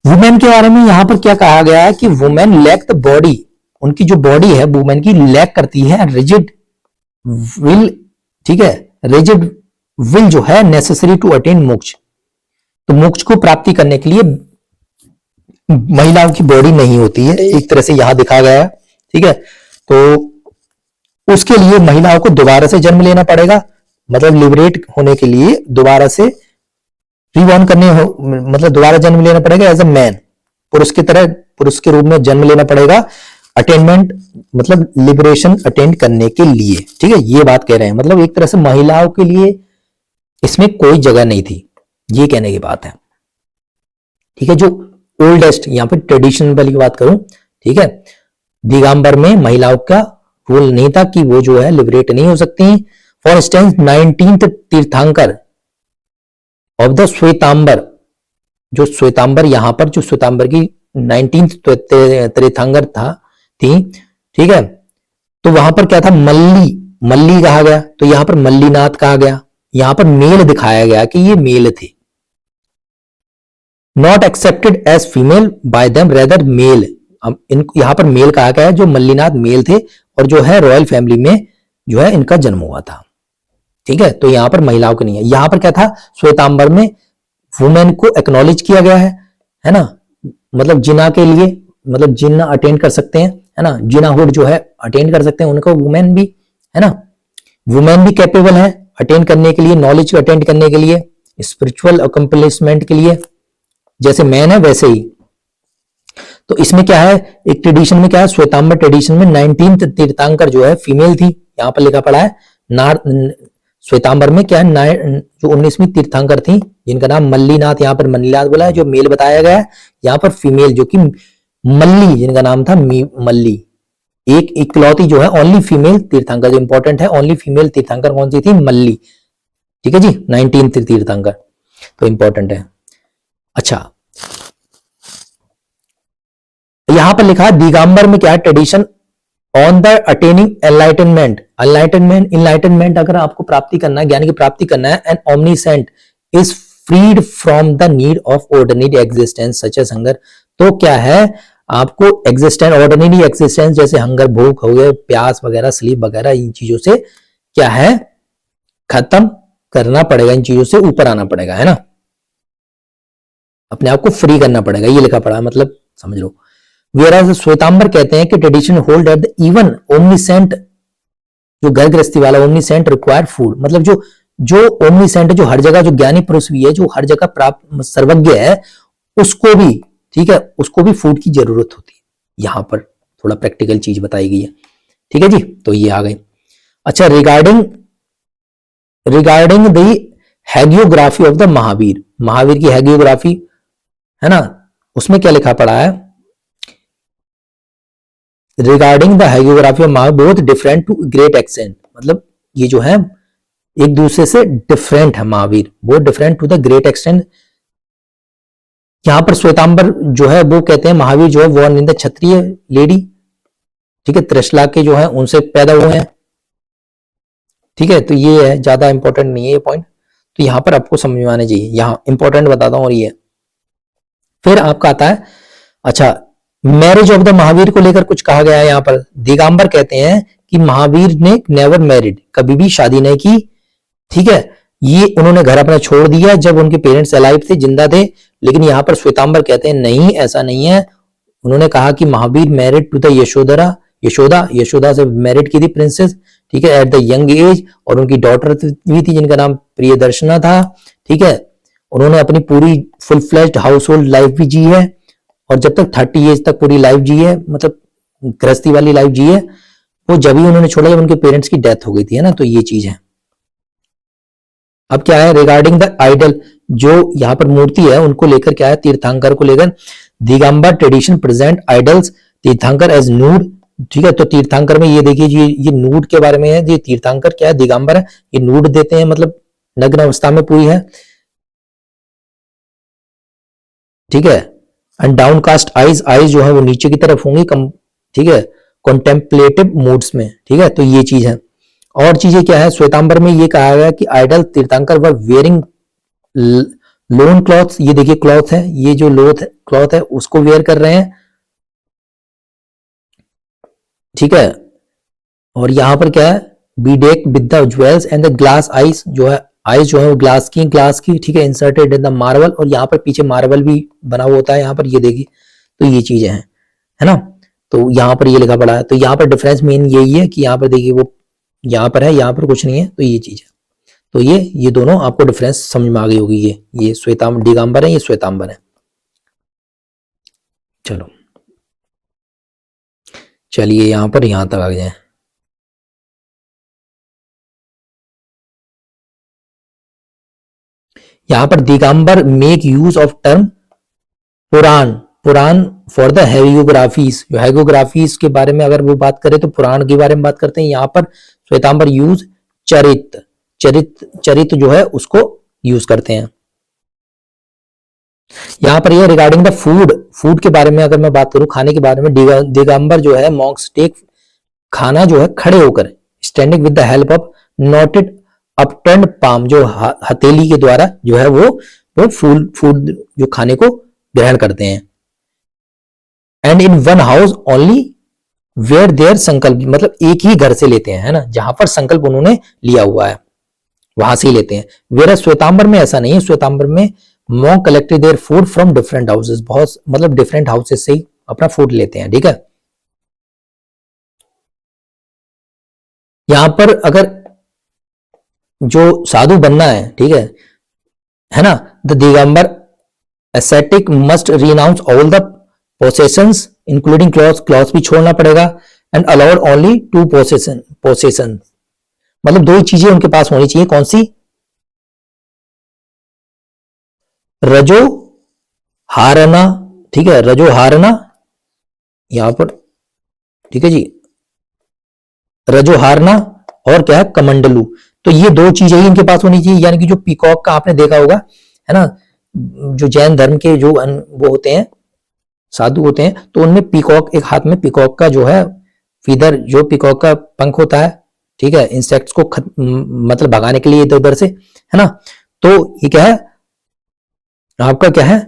वुमेन के बारे में यहां पर क्या कहा गया है कि वुमेन लैक द बॉडी, उनकी जो बॉडी है वुमेन की लैक करती है रिजिड विल, ठीक है, रिजिड विल जो है नेसेसरी टू अटेन मोक्ष। तो मोक्ष को प्राप्ति करने के लिए महिलाओं की बॉडी नहीं होती है, एक तरह से यहां दिखा गया है, ठीक है। तो उसके लिए महिलाओं को दोबारा से जन्म लेना पड़ेगा, मतलब लिबरेट होने के लिए दोबारा से रिबॉर्न करने हो, मतलब दोबारा जन्म लेना पड़ेगा एज अ मैन, पुरुष की तरह, पुरुष के रूप में जन्म लेना पड़ेगा, अटेनमेंट मतलब लिबरेशन अटेंड करने के लिए, ठीक है, ये बात कह रहे हैं, मतलब एक तरह से महिलाओं के लिए इसमें कोई जगह नहीं थी, ये कहने की बात है, ठीक है। जो ओल्डेस्ट यहां पर ट्रेडिशनल वाली की बात करूं, ठीक है, दिगंबर में महिलाओं का रूल नहीं था कि वो जो है लिबरेट नहीं हो सकती। फॉर इंस्टेंस 19th तीर्थंकर ऑफ द श्वेतांबर, जो श्वेतांबर यहां पर जो श्वेतांबर की 19th तीर्थंकर थी, ठीक है, तो वहां पर क्या था, मल्ली कहा गया, तो यहां पर मल्लीनाथ कहा गया, यहां पर मेल दिखाया गया कि ये मेल थे, not accepted as female by them rather male. अब इनको यहां पर मेल कहा गया है, जो मल्लीनाथ मेल थे और जो है रॉयल फैमिली में जो है इनका जन्म हुआ था, ठीक है। तो यहां पर महिलाओं के नहीं है, यहां पर क्या था, श्वेतांबर में वुमेन को एक्नॉलेज किया गया है ना, मतलब जिना के लिए, मतलब जिना अटेंड कर सकते हैं, है ना, जिनाहुड जो है अटेंड कर सकते हैं, उनको वुमेन भी, है ना, वुमेन भी कैपेबल है अटेंड करने के लिए, नॉलेज को अटेंड करने के लिए, स्पिरिचुअल अकम्पलिशमेंट के लिए, जैसे मैन है वैसे ही। तो इसमें क्या है, एक ट्रेडिशन में क्या है, श्वेतांबर ट्रेडिशन में 19 तीर्थंकर जो है फीमेल थी, यहां पर लिखा पड़ा है। नार श्वेतांबर में क्या है, जो 19वीं तीर्थंकर थी जिनका नाम मल्लीनाथ, यहाँ पर मल्लीनाथ बोला है, जो मेल बताया गया है, यहाँ पर फीमेल जो कि मल्ली, जिनका नाम था मल्ली, एक इकलौती जो है ओनली फीमेल तीर्थंकर, जो इंपॉर्टेंट है, ओनली फीमेल तीर्थंकर कौन सी थी, मल्ली। ठीक है जी, 19 तीर्थंकर, तो इंपॉर्टेंट है। अच्छा, यहां पर लिखा है दिगंबर में क्या है, tradition on the attaining enlightenment. Enlightenment अगर आपको प्राप्ति करना है, ज्ञान की प्राप्ति करना है, and omniscient is freed from the need of ordinary existence such as hunger. तो क्या है, आपको एग्जिस्टेंस, ऑर्डिनरी एग्जिस्टेंस जैसे हंगर, भूख हो गए, प्यास वगैरह, स्लीप वगैरह, इन चीजों से क्या है, खत्म करना पड़ेगा, इन चीजों से ऊपर आना पड़ेगा, है ना, अपने आप को फ्री करना पड़ेगा, ये लिखा पड़ा है, मतलब समझ लो। वेराज श्वेतांबर कहते हैं कि tradition hold at the even omniscient, जो घर गृहस्थी वाला ओमनीसेंट रिक्वायर्ड फूड, मतलब जो ओमनीसेंट, जो हर जगह, जो ज्ञानी पुरुष भी है, जो हर जगह प्राप्त सर्वज्ञ है, उसको भी, ठीक है, उसको भी फूड की जरूरत होती है। यहां पर थोड़ा प्रैक्टिकल चीज बताई गई है। ठीक है जी, तो ये आ गई। अच्छा, regarding the hagiography of the Mahavir, Mahavir की हैगियोग्राफी है ना, उसमें क्या लिखा पड़ा है, regarding the hagiography of Mahavir both different to great extent, मतलब ये जो है एक दूसरे से डिफरेंट है Mahavir, both different to the great extent. यहां पर श्वेतांबर जो है वो कहते हैं महावीर जो है वो इन द क्षत्रिय लेडी, ठीक है, त्रिशला के जो है उनसे पैदा हुए हैं। ठीक है, तो ये है, ज्यादा इंपॉर्टेंट नहीं है ये पॉइंट, तो यहां पर आपको समझ में आने चाहिए, यहां इंपॉर्टेंट बताता हूं। और ये फिर आपका आता है, अच्छा, मैरिज ऑफ द महावीर को लेकर कुछ कहा गया है यहां पर। दिगंबर कहते हैं कि महावीर ने नेवर मैरिड, कभी भी शादी नहीं की। ठीक है, ये उन्होंने घर अपना छोड़ दिया जब उनके पेरेंट्स अलाइव थे, जिंदा थे। लेकिन यहां पर श्वेतांबर कहते हैं नहीं, ऐसा नहीं है। उन्होंने कहा कि Mahavir married to the Yashoda से मैरिड की थी प्रिंसेस, ठीक है, एट द यंग एज, और उनकी डॉटर भी थी जिनका नाम प्रियदर्शना था। ठीक है, उन्होंने अपनी पूरी full fledged house hold life भी जी है, और जब तक 30 एज तक पूरी लाइफ जी है, मतलब गृहस्थी वाली लाइफ जी है, वो जब ही उन्होंने छोड़ा जब उनके पेरेंट्स की डेथ हो गई थी, है ना, तो ये चीज है। अब क्या है, रिगार्डिंग द आइडल, जो यहाँ पर मूर्ति है उनको लेकर क्या है, तीर्थंकर को लेकर, दिगंबर ट्रेडिशन प्रेजेंट आइडल्स तीर्थंकर एज नूड। ठीक है, तो तीर्थंकर में ये देखिए, ये नूड के बारे में है, ये तीर्थंकर क्या है, दिगंबर है, ये नूड देते हैं, मतलब नग्न अवस्था में पूरी है। ठीक है, एंड डाउनकास्ट आईज, आईज जो है वो नीचे की तरफ होंगी, ठीक है, कॉन्टेम्पलेटिव मूड्स में। ठीक है, तो ये चीज है। और चीजें क्या है, श्वेतांबर में ये कहा गया कि आइडल तीर्थंकर वर वेयरिंग लोन क्लॉथ, ये देखिए क्लॉथ है, ये जो क्लॉथ है उसको वेयर कर रहे हैं। ठीक है, और यहां पर क्या है, bedecked with the jewels and the glass eyes, जो है आइज जो है वो ग्लास की, ठीक है, इंसर्टेड इन द मार्बल, और यहाँ पर पीछे मार्बल भी बना हुआ होता है यहाँ पर, ये देखिए, तो ये चीजें हैं, है ना, तो यहाँ पर ये लिखा पड़ा है। तो यहाँ पर डिफरेंस मेन यही है कि यहाँ पर देखिए वो यहाँ पर है, यहाँ पर कुछ नहीं है, तो ये चीज है। तो ये दोनों आपको डिफरेंस समझ में आ गई होगी। ये श्वेतांबर दिगंबर है, ये श्वेतांबर है। चलो चलिए यहां पर यहां तक आ गए। यहां पर Digambar make use of term Purana, Purana for the hagiographies, जो हैगियोग्राफीज के बारे में अगर वो बात करें तो पुराण के बारे में बात करते हैं। यहां पर श्वेतांबर यूज चरित जो है उसको यूज करते हैं। यहां पर ये रिगार्डिंग द फूड के बारे में अगर मैं बात करूं, खाने के बारे में, दिगंबर जो है मॉन्क्स टेक, खाना जो है खड़े होकर, standing with the help of noted upturn palm, जो हथेली के द्वारा जो है वो फूड जो खाने को ग्रहण करते हैं। And in one house only where there संकल्प, मतलब एक ही घर से लेते हैं, है ना, जहां पर संकल्प उन्होंने लिया हुआ है वहां से ही लेते हैं। वेर श्वेतांबर में ऐसा नहीं है, श्वेतांबर में monk collected their food from different houses, बहुत मतलब डिफरेंट हाउसेस से ही अपना फूड लेते हैं। ठीक है, यहां पर अगर जो साधु बनना है, ठीक है ना, the Digambar ascetic must renounce all the possessions including cloth, cloth भी छोड़ना पड़ेगा, and allowed only to possession, मतलब दो ही चीजें उनके पास होनी चाहिए, कौन सी? रजो हारना, ठीक है, रजो हारना यहां पर, ठीक है जी, रजो हारना और क्या है? कमंडलू। तो ये दो चीजें ही इनके पास होनी चाहिए, यानी कि जो पीकॉक का आपने देखा होगा, है ना, जो जैन धर्म के जो वो होते हैं, साधु होते हैं, तो उनमें पीकॉक, एक हाथ में पीकॉक का जो है फीदर, जो पीकॉक का पंख होता है, ठीक है, इंसेक्ट्स को मतलब भगाने के लिए इधर उधर से, है ना। तो ये क्या है आपका, क्या है?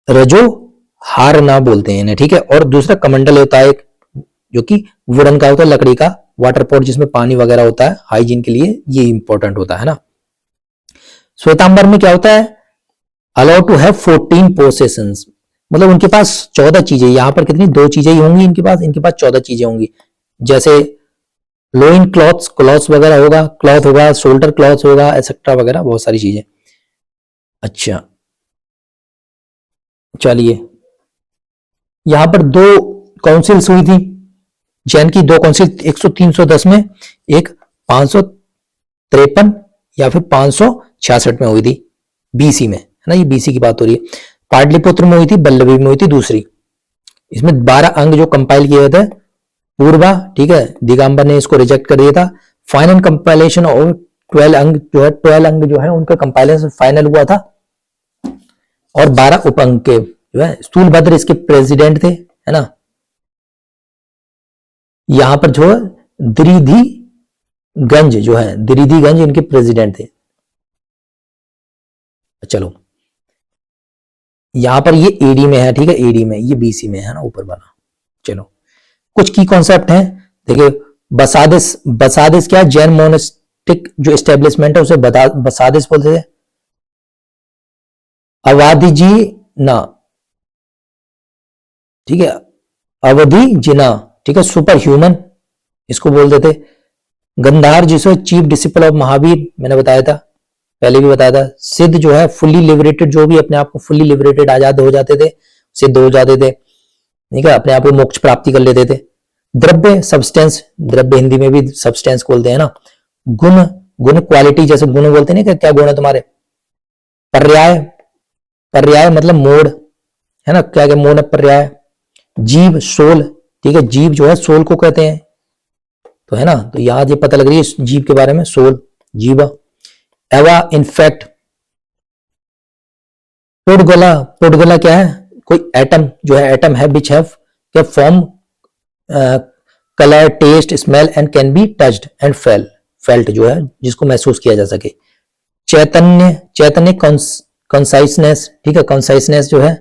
रजो हारना बोलते हैं इन्हें, ठीक है। और दूसरा कमंडल होता है एक, जो कि वुडन का होता है, लकड़ी का वाटर पॉट जिसमें पानी वगैरह होता है हाइजीन के लिए, ये इंपॉर्टेंट होता है ना। श्वेतांबर में क्या होता है? अलाउ टू हैव 14 पोसेशंस, मतलब उनके पास 14 चीजें, यहां पर कितनी? दो चीजें ही होंगी इनके पास 14 चीजें होंगी, जैसे लोइन क्लॉथ्स, क्लॉथ्स वगैरह होगा, क्लॉथ होगा, शोल्डर क्लॉथ होगा, एक्सेट्रा वगैरह, बहुत सारी चीजें। अच्छा चलिए, यहां पर दो काउंसिल्स हुई थी जैन की, दो काउंसिल, 310 में, एक 553 या फिर 566 में हुई थी, बीसी में, है ना, ये बीसी की बात हो रही है। पाटलिपुत्र में हुई थी, बल्लभी में हुई थी दूसरी। इसमें 12 अंग जो कंपाइल किए थे, पूर्वा, ठीक है, दिगंबर ने इसको रिजेक्ट कर दिया था। फाइनल कंपाइलेशन और 12 अंग जो है, 12 अंग जो है उनका कंपाइलेशन फाइनल हुआ था, और 12 उप अंग के जो है, स्थूलभद्र इसके प्रेसिडेंट थे, है ना। यहां पर जो द्रिधि गंज जो है, द्रिधि गंज इनके प्रेसिडेंट थे। चलो, यहां पर ये एडी में है, ठीक है, एडी में, ये बीसी में है ना, ऊपर वाला। चलो, कुछ की कॉन्सेप्ट हैं, देखिए, बसादिस, बसादिस क्या? जैन मोनेस्टिक जो एस्टेब्लिशमेंट है उसे बसादिस बोलते थे। अवाधि जी ना, ठीक है, अवधि जिना, ठीक है, सुपर ह्यूमन इसको बोलते थे। गंधार जिसे चीफ डिसिपल ऑफ महावीर, मैंने बताया था, पहले भी बताया था। सिद्ध जो है फुल्ली लिबरेटेड, जो भी अपने आप को फुल्ली लिबरेटेड, आजाद हो जाते थे, सिद्ध हो जाते थे, ठीक है, अपने आप को मोक्ष प्राप्ति कर लेते थे। द्रव्य, सब्सटेंस, द्रव्य हिंदी में भी सब्सटेंस बोलते हैं ना। गुण, गुण क्वालिटी, जैसे गुण बोलते हैं ना, क्या गुण है तुम्हारे। पर्याय, पर्याय मतलब मोड, है ना, क्या क्या मोड है, पर्याय। जीव, सोल, ठीक है, जीव जो है सोल को कहते हैं, तो है ना, तो यहां ये पता लग रही है जीव के बारे में, सोल, जीवा। एवा, इनफैक्ट। पुडगोला, पुडगोला क्या है? कोई एटम जो है, एटम है विच हैव क्या form, colour, taste, smell and can be touched and felt जो है, जिसको महसूस किया जा सके। चैतन्य, चैतन्य कॉन्साइसनेस, ठीक है, कॉन्साइसनेस जो है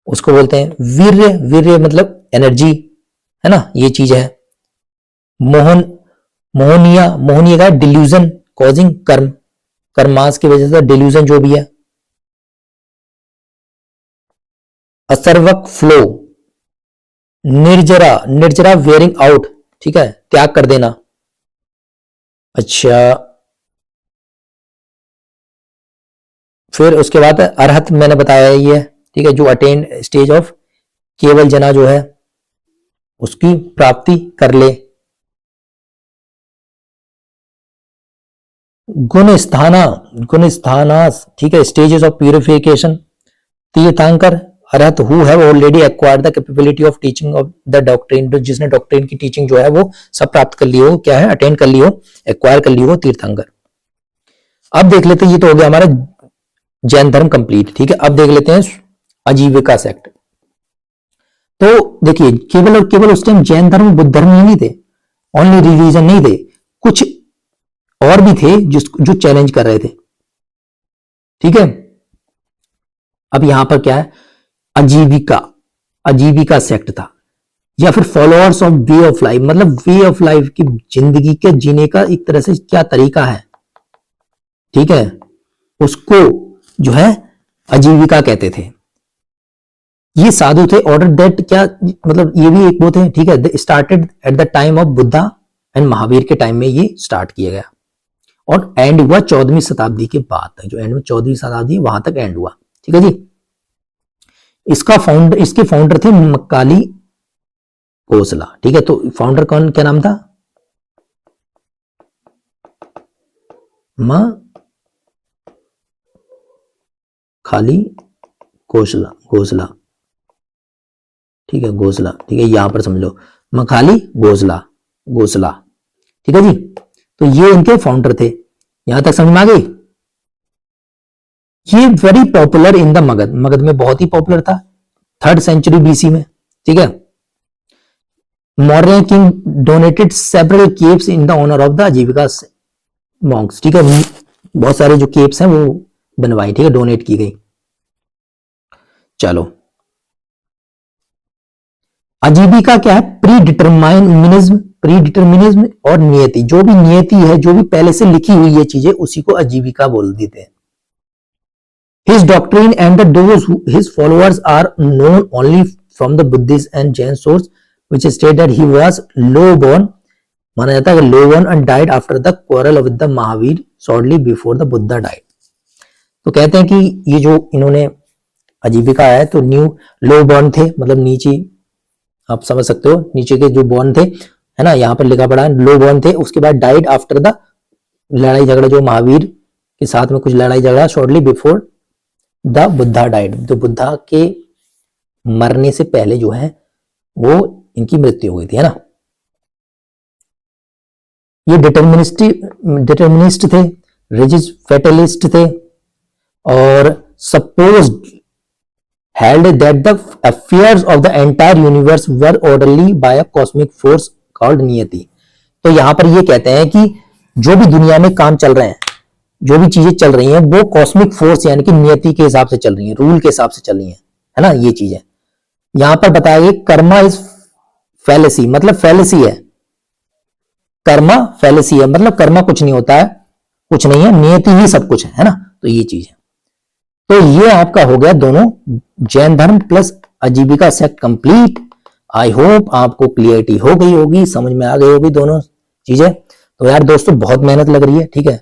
उसको बोलते हैं। वीर्य, वीर्य मतलब एनर्जी, है ना, ये चीज है। मोहन, मोहनिया, मोहनिया का डिल्यूजन कॉजिंग कर्म, कर्मास की वजह से डिल्यूजन जो भी है। असर्वक फ्लो, निर्जरा, निर्जरा वेयरिंग आउट, ठीक है, त्याग कर देना। अच्छा, फिर उसके बाद अरहत, मैंने बताया ये, ठीक है, जो अटेन स्टेज ऑफ केवल जना जो है उसकी प्राप्ति कर ले। गुण स्थाना, गुण स्थानास, ठीक है, stages of purification. Tirthankar, Arhat who have already acquired the capability of teaching of the doctrine, जिसने डॉक्ट्रिन की टीचिंग जो है वो सब प्राप्त कर ली हो, क्या है, अटेंड कर ली हो, एक्वायर कर ली हो, तीर्थंकर। अब देख लेते हैं, ये तो हो गया हमारा जैन धर्म कंप्लीट, ठीक है। अब देख लेते हैं आजीविका सेक्ट। तो देखिए, केवल और केवल उस टाइम जैन धर्म, बुद्ध धर्म ही नहीं थे, ओनली रिलीजन नहीं थे, कुछ और भी थे जो चैलेंज कर रहे थे, ठीक है। अब यहां पर क्या है, आजीविका, आजीविका सेक्ट था, या फिर followers of way of life, मतलब वे ऑफ लाइफ की, जिंदगी के जीने का एक तरह से क्या तरीका है, ठीक है, उसको जो है आजीविका कहते थे। ये साधु थे, ऑर्डर दैट, क्या मतलब, ये भी एक वो थे, ठीक है, started at the time of Buddha and Mahavir के टाइम में ये स्टार्ट किया गया। और एंड हुआ 14वीं शताब्दी के बाद तक, जो एंड में 14वीं शताब्दी वहां तक एंड हुआ। ठीक है जी। इसके फाउंडर थे मक्काली कोसला। ठीक है, तो फाउंडर कौन, क्या नाम था? खाली घोषला। ठीक है, घोषला। ठीक है, यहां पर समझ लो मखाली घोषला। ठीक है जी। तो ये इनके फाउंडर थे। यहां तक समझ में आ गई? ये very popular in the Magadh में बहुत ही पॉपुलर था 3rd सेंचुरी BC में। ठीक है। Maurya king donated several caves in the honour of the Ajivika monks. ठीक है, बहुत सारे जो केव्स हैं वो बनवाई, ठीक है, डोनेट की गई। चलो, आजीविका क्या है? प्रीडिटर्मिनिज्म और नियति। जो भी नियति है, जो भी पहले से लिखी हुई है चीजें, उसी को आजीविका बोल देते हैं। His doctrine and those his followers are known only from the Buddhist and Jain source, which state that he was low born, माना जाता है low born and died after the quarrel with the Mahavir shortly before the Buddha died। तो कहते हैं कि ये जो इन्होंने आजीविका है तो न्यू लो बॉर्न थे, मतलब नीचे, आप समझ सकते हो, नीचे के जो बॉर्न थे, है ना, यहाँ पर लिखा पड़ा है लो बॉर्न थे। उसके बाद डाइड आफ्टर द, लड़ाई झगड़ा जो महावीर के साथ में कुछ लड़ाई झगड़ा, shortly before the Buddha died, जो बुद्धा के मरने से पहले जो है वो इनकी मृत्यु हो गई थी, है ना। ये डिटर्मिनिस्ट थे, रिजिड फैटलिस्ट थे, और supposed held that the affairs of the entire universe were orderly by a cosmic force called नियति। तो यहां पर ये कहते हैं कि जो भी दुनिया में काम चल रहे हैं, जो भी चीजें चल रही हैं, वो कॉस्मिक फोर्स यानी कि नियति के हिसाब से चल रही हैं, रूल के हिसाब से चल रही हैं, है ना, ये चीजें। यहां पर बताया गया कर्मा इज फैलेसी, मतलब फैलेसी है, कर्मा फैलेसी है, मतलब कर्मा कुछ नहीं होता है, कुछ नहीं है, नियति ही सब कुछ है ना। तो ये चीज है। तो ये आपका हो गया दोनों जैन धर्म प्लस आजीविका सेक्ट कंप्लीट। आई होप आपको क्लियरिटी हो गई होगी, समझ में आ गई होगी दोनों चीजें। तो यार दोस्तों बहुत मेहनत लग रही है, ठीक है,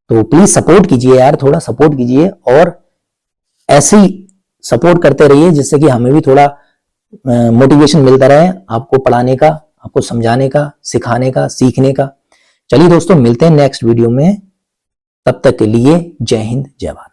तो प्लीज सपोर्ट कीजिए यार, थोड़ा सपोर्ट कीजिए, और ऐसे ही सपोर्ट करते रहिए जिससे कि हमें भी थोड़ा मोटिवेशन मिलता रहे आपको पढ़ाने का, आपको समझाने का, सिखाने का, सीखने का। चलिए दोस्तों, मिलते हैं नेक्स्ट वीडियो में, तब तक के लिए जय हिंद, जय भारत।